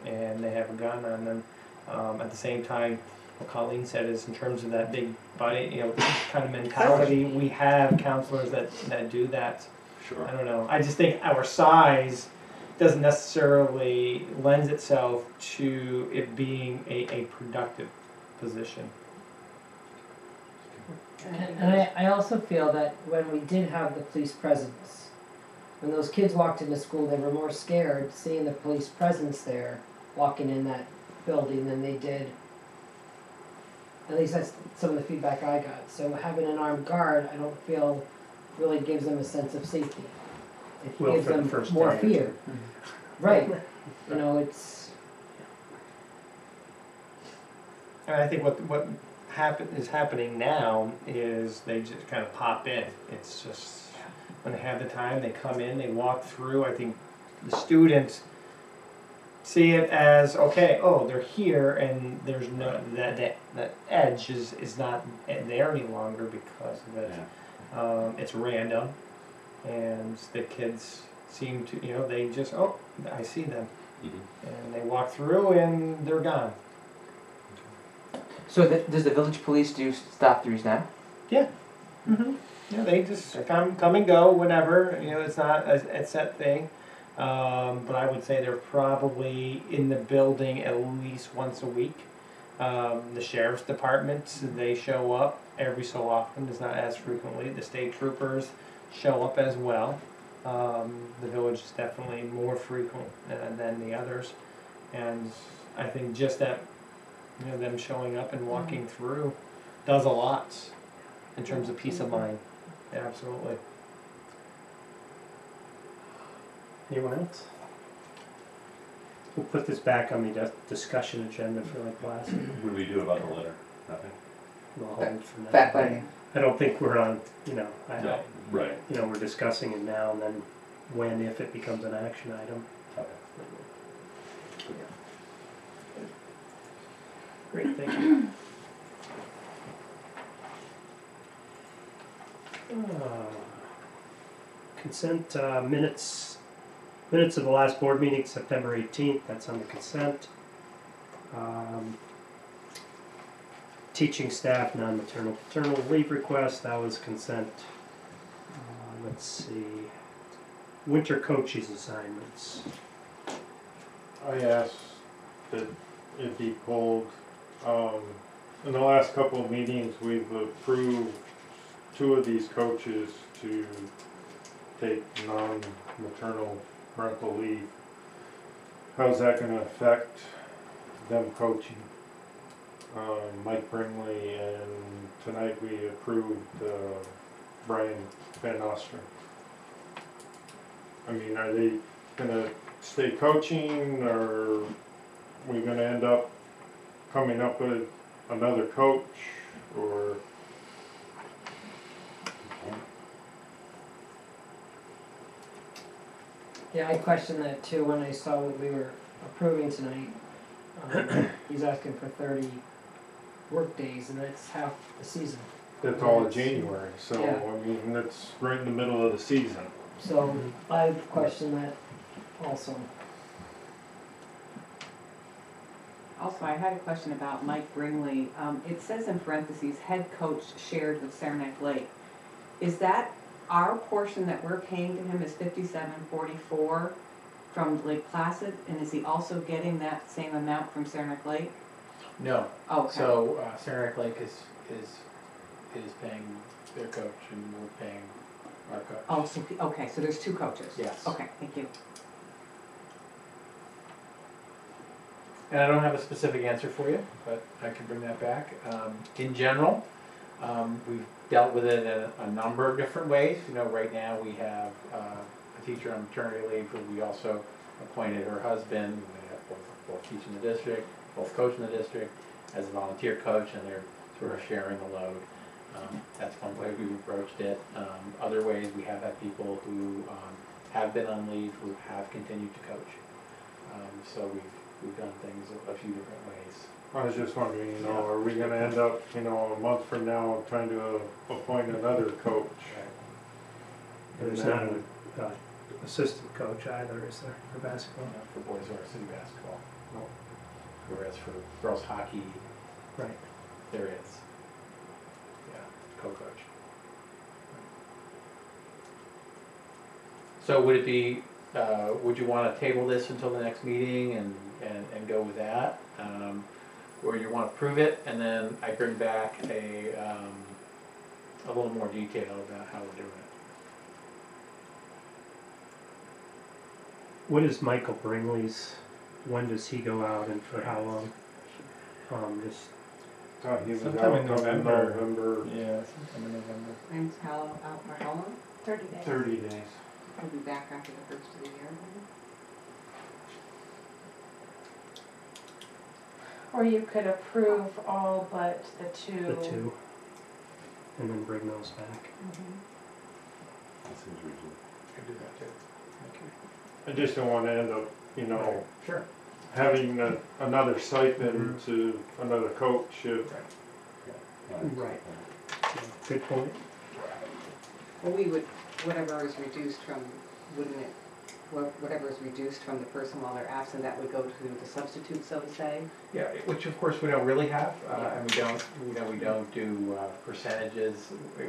and they have a gun on them. At the same time, what Colleen said is in terms of that big body, kind of mentality, we have counselors that do that. Sure. I don't know. I just think our size doesn't necessarily lends itself to it being a productive position. And I also feel that when we did have the police presence, when those kids walked into school, they were more scared seeing the police presence there, walking in that building, than they did At least that's some of the feedback I got. So having an armed guard, I don't feel really gives them a sense of safety. It Well, gives for the them first more day or fear. Right. You know, it's And I think what is happening now is they just kind of pop in. It's just when they have the time, they come in, they walk through. I think the students see it as okay. Oh, they're here, and there's no that edge is not there any longer because of it. Yeah. It's random, and the kids seem to they just I see them, and they walk through and they're gone. So does the village police do stop-throughs now? Mm-hmm. Yeah, they just come and go whenever. It's not a set thing. But I would say they're probably in the building at least once a week. The sheriff's department, they show up every so often. It's not as frequently. The state troopers show up as well. The village is definitely more frequent than the others. And I think just that, them showing up and walking through does a lot in terms of peace of mind. Yeah, absolutely. Anyone else? We'll put this back on the discussion agenda for like last week. What do we do about the letter? Nothing? We'll hold for now. Fact finding. I don't think we're on, No, right. we're discussing it now and then when, if it becomes an action item. Okay. Great, thank you. Consent minutes of the last board meeting, September 18th, that's on the consent. Teaching staff, non-maternal paternal leave request, that was consent. Let's see, winter coaches assignments. I asked that it be pulled. In the last couple of meetings, we've approved 2 of these coaches to take non-maternal parental leave. How's that going to affect them coaching? Mike Bringley, and tonight we approved Brian Van Oster. I mean, are they going to stay coaching, or are we going to end up coming up with another coach, or? yeah, I questioned that too when I saw what we were approving tonight. He's asking for 30 work days, and that's half the season. That's all of January, so Yeah. I mean, that's right in the middle of the season. So I questioned that also. Also, I had a question about Mike Bringley. It says in parentheses, head coach shared with Saranac Lake. Is that our portion that we're paying to him is $57.44 from Lake Placid, and is he also getting that same amount from Saranac Lake? No. Okay. So Saranac Lake is paying their coach, and we're paying our coach. Oh, so, okay, so there's 2 coaches? Yes. Okay, thank you. And I don't have a specific answer for you, but I can bring that back. In general, we've dealt with it in a number of different ways. Right now we have a teacher on maternity leave who we also appointed her husband. We have both teaching the district, both coaching the district as a volunteer coach, and they're sort of sharing the load. That's one way we've approached it. Other ways, we have had people who have been on leave who have continued to coach. So we've done things a few different ways. I was just wondering, are we gonna end up, a month from now trying to appoint another coach? There's not an assistant coach either, is there, for basketball? Not for boys varsity basketball. No. Whereas for girls hockey, Right. there is. Yeah, co-coach. So would it be, would you want to table this until the next meeting and go with that? Or you want to prove it and then I bring back a little more detail about how we're doing it? What is Michael Bringley's, when does he go out and for how long? Just Thought he was Sometime out in come November. November, Yeah, sometime in November. And how long? 30 days. 30 days. We'll be back after the first of the year. Or you could approve all but the two. The two. And then bring those back. That seems reasonable. Could do that too. I just don't wanna end up, you know, Sure. having another stipend to another coach if Right. Yeah, good point. Well, we would, whatever is reduced from, wouldn't it, whatever is reduced from the person while they're absent, that would go to the substitute, so to say? Yeah, which of course we don't really have, and we don't do percentages.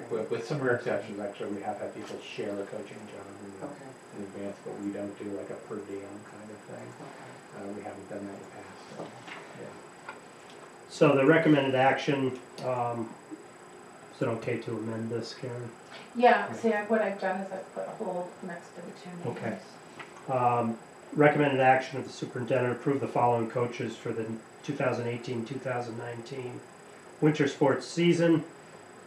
With some rare exceptions, actually, we have had people share a coaching job Okay. in advance, but we don't do like a per diem kind of thing. We haven't done that in the past, so, yeah. So the recommended action, is it okay to amend this, Karen? Yeah, see, what I've done is I've put a hold next to the two names. Okay. Recommended action of the superintendent, approve the following coaches for the 2018-2019 winter sports season.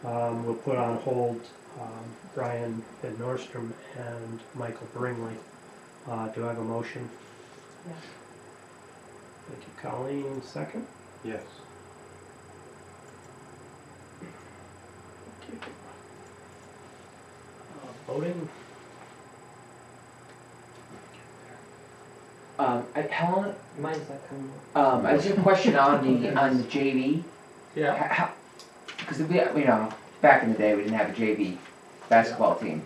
We'll put on hold Brian Van Nordstrom and Michael Bringley. Do I have a motion? Yes. Thank you, Colleen. Second? yes. Voting? Helen, Mine's not coming I just have a question on the JV. Yeah. Because we, you know, back in the day, we didn't have a JV basketball team.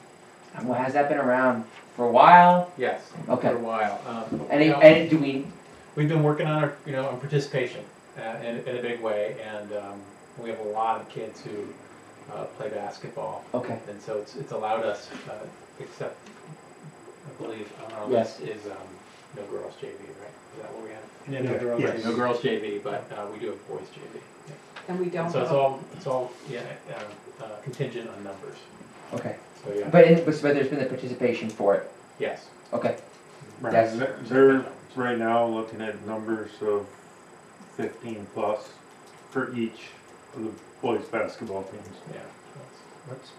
Well, has that been around for a while? Yes, Okay. for a while. And do we? We've been working on our, on participation in a big way, and we have a lot of kids who play basketball. Okay. And so it's allowed us, except, I believe on our Yes. list is no girls JV, right? Is that what we have? Yeah, no girls. Yes. No girls JV, but we do have boys JV. And we don't. So it's all contingent on numbers. Okay. So yeah. But there's been the participation for it. Yes. Okay. Right. Yes. They're right now looking at numbers of 15 plus for each of the boys basketball teams. Yeah. That's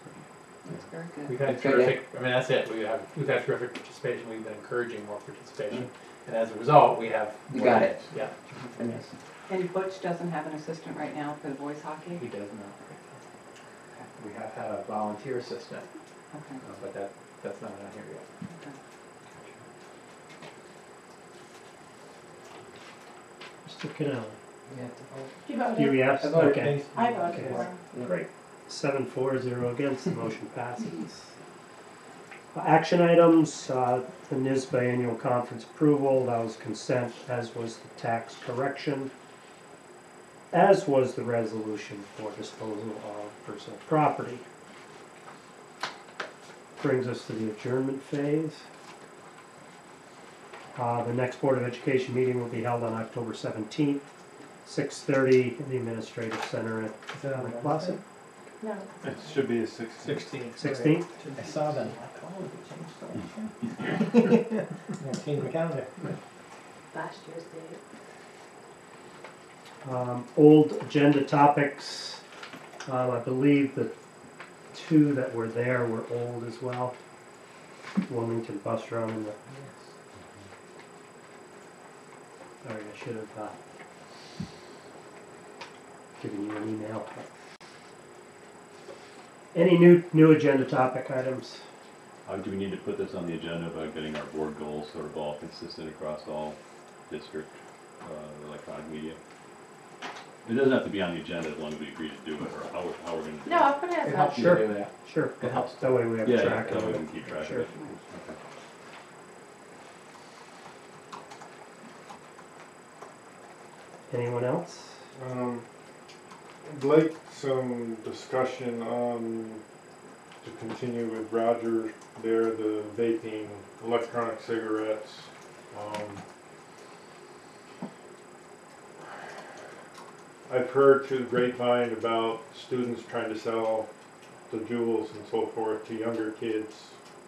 That's very good. We've had That's good, terrific. I mean, that's it. We've had terrific participation. We've been encouraging more participation, and as a result, we have. You more got games. it. Yeah. Goodness. And Butch doesn't have an assistant right now for the boys hockey? He does not. We have had a volunteer assistant, Okay. but that's not out here yet. Okay. Mr. Canal. You have to vote. You voted. You yes? I voted Okay. I voted Okay. for him. Great. 7-4-0 against, the motion passes. Action items, the NISBA annual conference approval, that was consent, as was the tax correction, as was the resolution for disposal of personal property. Brings us to the adjournment phase. The next Board of Education meeting will be held on October 17th, 6:30 in the Administrative Center at Is that on the Plaza. website? No. It should be a 16. 16. 16th? I saw that. Yeah, change my calendar. Last year's date. Old agenda topics, I believe the two that were there were old as well. Wilmington bus run and the, sorry, I should have given you an email. Any new agenda topic items? Do we need to put this on the agenda about getting our board goals sort of all consistent across all district electronic media? It doesn't have to be on the agenda as long as we agree to do it, or how we're going to do No, it. I'll put it as It a. helps you Sure. to do that. Sure. It helps. That way we have Yeah, track that of way we it. can keep track Sure. of it. Okay. Anyone else? I'd like some discussion on, to continue with Roger there, the vaping, electronic cigarettes. I've heard through the grapevine about students trying to sell the jewels and so forth to younger kids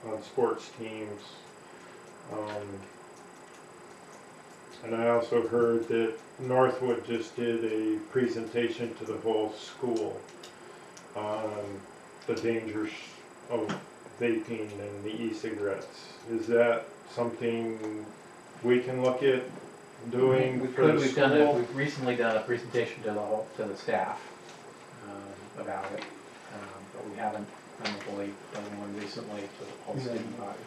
on sports teams. And I also heard that Northwood just did a presentation to the whole school on the dangers of vaping and the e-cigarettes. Is that something we can look at doing for the We've school? we've recently done a presentation to to the staff about it, but we haven't probably done one recently to the whole student body.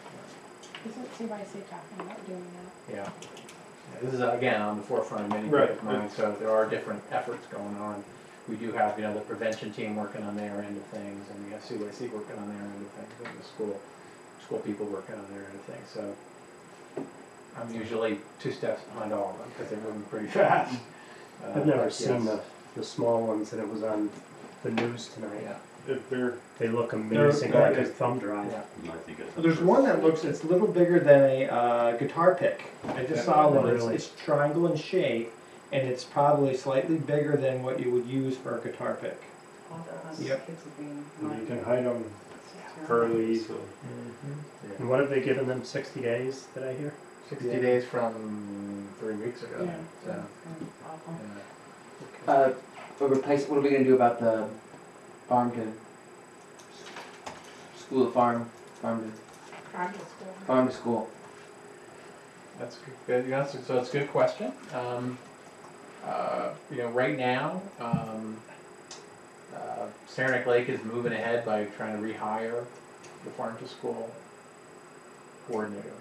Isn't CYC talking about doing that? Yeah. This is, again, on the forefront of many Right. people's minds, so there are different efforts going on. We do have, the prevention team working on their end of things, and we have CYC working on their end of things, and the school people working on their end of things, so I'm usually 2 steps behind all of them, because they're moving pretty fast. I've never but seen yes. the small ones, and it was on the news tonight. Yeah. If they're, They look amazing, They're- like a thumb drive. Yeah. I think it's. There's one that looks, it's a little bigger than a guitar pick. I just saw one, Really? it's triangle in shape, and it's probably slightly bigger than what you would use for a guitar pick. Yep. you can hide them fairly easily. And what have they given them, 60 days, did I hear? 60 days from 3 weeks ago. Yeah. So, Awful. A replace, what are we gonna do about the farm to, school to farm, farm Private school. to, farm to school? That's good. Yeah, so it's a good question. Right now, Saranac Lake is moving ahead by trying to rehire the farm to school coordinator,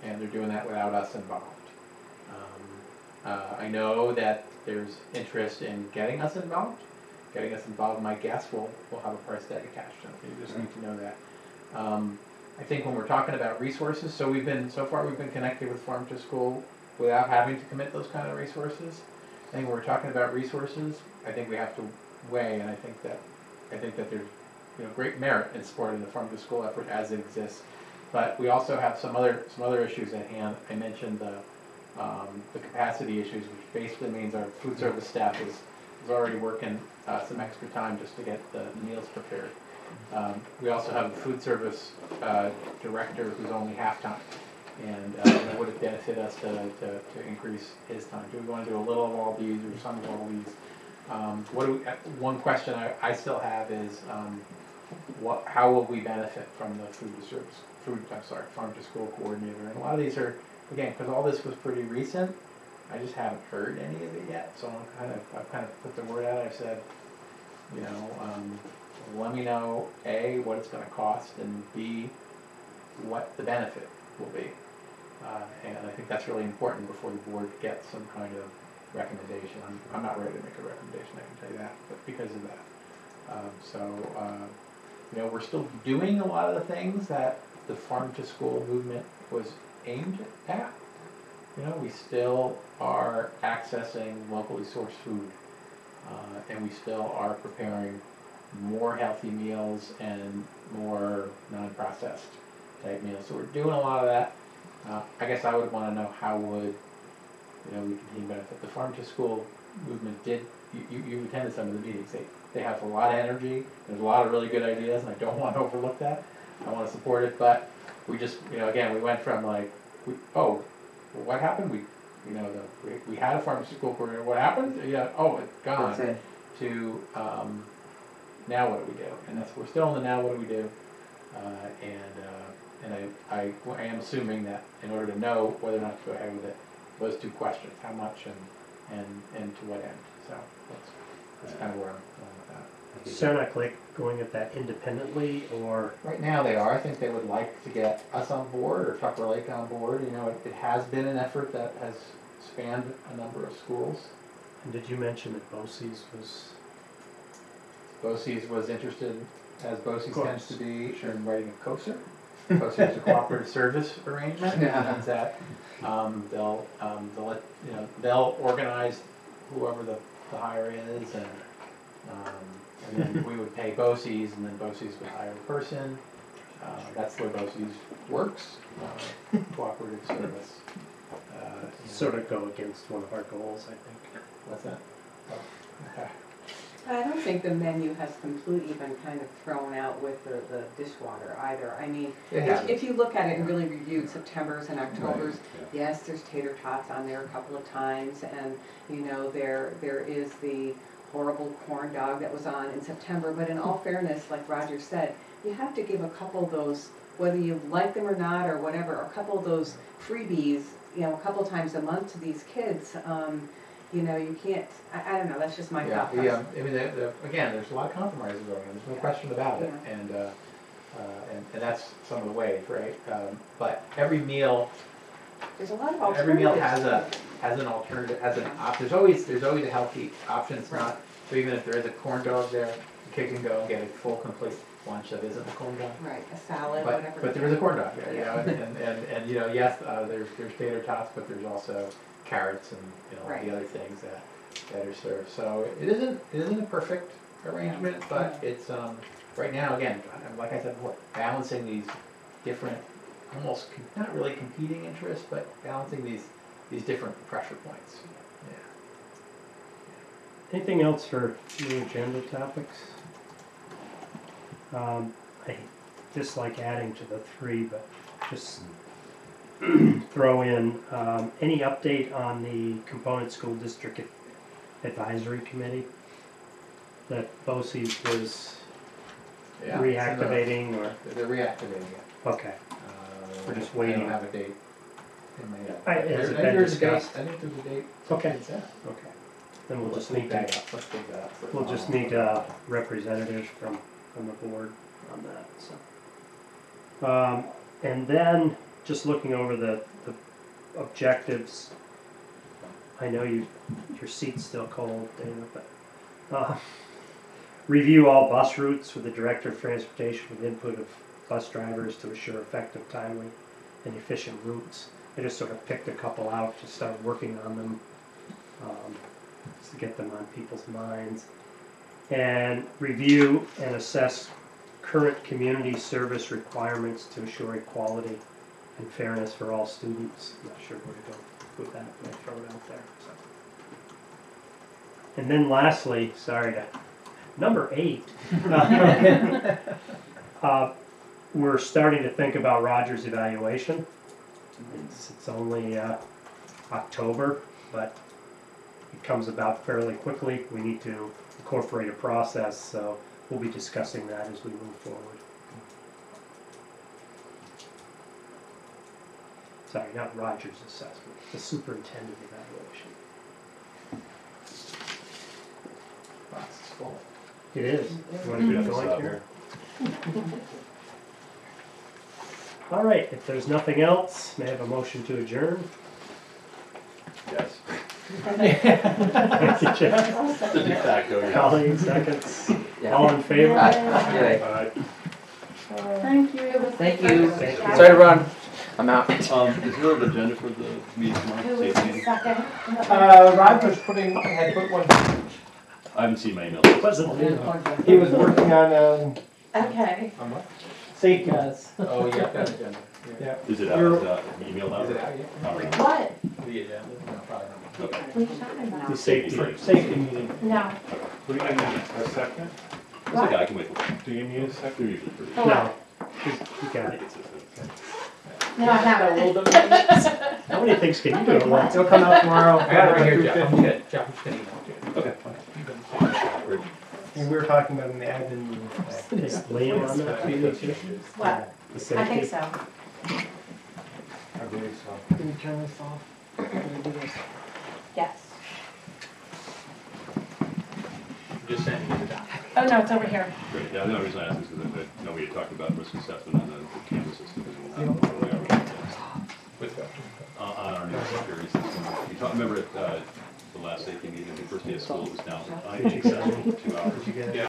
and they're doing that without us involved. I know that there's interest in getting us involved. Getting us involved, my guess will have a price tag attached to it. You just need to know that. I think when we're talking about resources, so far we've been connected with Farm to School without having to commit those kind of resources. I think when we're talking about resources, I think we have to weigh, and I think that there's great merit in supporting the Farm to School effort as it exists. But we also have some other issues at hand. I mentioned the capacity issues, which basically means our food service staff is already working some extra time just to get the meals prepared. We also have a food service director who's only half-time, and it would it benefit us to increase his time? Do we want to do a little of all these or some of all these? One question I still have is how will we benefit from the farm to school coordinator? And a lot of these are, again, because all this was pretty recent, I just haven't heard any of it yet. So I've kind of put the word out. I've said, let me know A, what it's going to cost, and B, what the benefit will be. And I think that's really important before the board gets some kind of recommendation. I'm not ready to make a recommendation, I can tell you that, but because of that. We're still doing a lot of the things that the farm to school movement was aimed at. We still are accessing locally sourced food, and we still are preparing more healthy meals and more non-processed type meals. So we're doing a lot of that. I guess I would want to know how would we continue to benefit. The farm to school movement did. You attended some of the meetings. They have a lot of energy. There's a lot of really good ideas, and I don't want to overlook that. I want to support it, but we just again we went from what happened? We had a farm to school coordinator. What happened? Yeah. Oh, it's gone. That's it. To now what do we do? And we're still in the now what do we do? And I am assuming that in order to know whether or not to go ahead with it, those 2 questions: how much and to what end. So that's kind of where I'm going with that. Saranac Lake going at that independently, or? Right now they are. I think they would like to get us on board or Tucker Lake on board. It has been an effort that has spanned a number of schools. And did you mention that BOCES was? BOCES was interested, as BOCES tends to be, in writing a COSER. COSER is a cooperative service arrangement. Yeah. That means that they'll organize whoever the hire is, and then we would pay BOCES, and then BOCES would hire a person. That's where BOCES works, cooperative service. Sort of go against one of our goals, I think. What's that? Oh, okay. I don't think the menu has completely been kind of thrown out with the dishwater either. I mean, if you look at it and really reviewed September's and October's, yes, there's tater tots on there a couple of times, and you know there is the horrible corn dog that was on in September. But in all fairness, like Roger said, you have to give a couple of those, whether you like them or not or whatever, a couple of those freebies, you know, a couple times a month to these kids. You know, you can't, I don't know, that's just my thought. I mean, again, there's a lot of compromises going on, there's no question about it, and that's some of the ways, right? But every meal, there's a lot of alternatives. every meal has an alternative, there's always a healthy option. It's not, so even if there is a corn dog there, the kid can go and get a full, complete lunch that isn't a corn dog. Right, a salad, whatever. But there is a corn dog there, you know, and you know, yes, there's tater tots, but there's also carrots and, you know, all the other things that are served. So it isn't a perfect arrangement, but it's right now, again, like I said before, balancing these different, almost not really competing interests, but balancing these different pressure points. Anything else for new agenda topics? I dislike adding to the 3, but just throw in any update on the Component School District Advisory Committee that BOCES was reactivating, or they're reactivating it. Okay, we're just waiting. I don't have a date in my head. Has it been discussed? I think there's a date. Okay. Okay. Then we'll just need that up. Let's take that up. We'll just need representatives from the board on that. So, and then just looking over the objectives. I know your seat's still cold, Dana, but review all bus routes with the Director of Transportation with input of bus drivers to assure effective, timely, and efficient routes. I just sort of picked a couple out to start working on them, just to get them on people's minds. And review and assess current community service requirements to assure equality and fairness for all students. I'm not sure where to go with that, but I throw it out there. So. And then lastly, number 8. We're starting to think about Roger's evaluation. It's only October, but it comes about fairly quickly. We need to incorporate a process, so we'll be discussing that as we move forward. Sorry, not Roger's assessment, the superintendent evaluation. Box is full. It is. You want to keep going here? All right, if there's nothing else, may I have a motion to adjourn? Yes. Thank you, Jeff. The de facto, yes. Colleen, seconds. All in favor? Aye. Thank you. Thank you. Thank you. Sorry to run. I'm out. Is there an agenda for the meeting tomorrow? Safety meeting? Roger had put one. I haven't seen my email. He was working on Okay. On what? safety. Oh, yeah, got an agenda. Yeah. Is it out? Is it emailed out? Is it out yet? All right. What? The agenda? No, probably not. Okay. What are you talking about? The safety meeting. No. Do you need a second? It's okay, I can wait. Do you need a second? They're usually pretty. No, you got it. No, I haven't. How many things can you do at once? It'll come out tomorrow. I got it right here, Jeff. I'm good. Jeff, I'm just gonna email it to you. Okay, fine. And we were talking about in the admin meeting. Is Liam on that meeting too? What? The I safety? think so. I believe so. Can you turn this off? Can you do this? Yes. Just sending you the doc. Oh, no, it's over here. Great. Yeah, the only reason I asked is because I know we had talked about risk assessment on the campuses. On our new security system. Remember at the last safety meeting, the first day of school, it was down to 2 hours.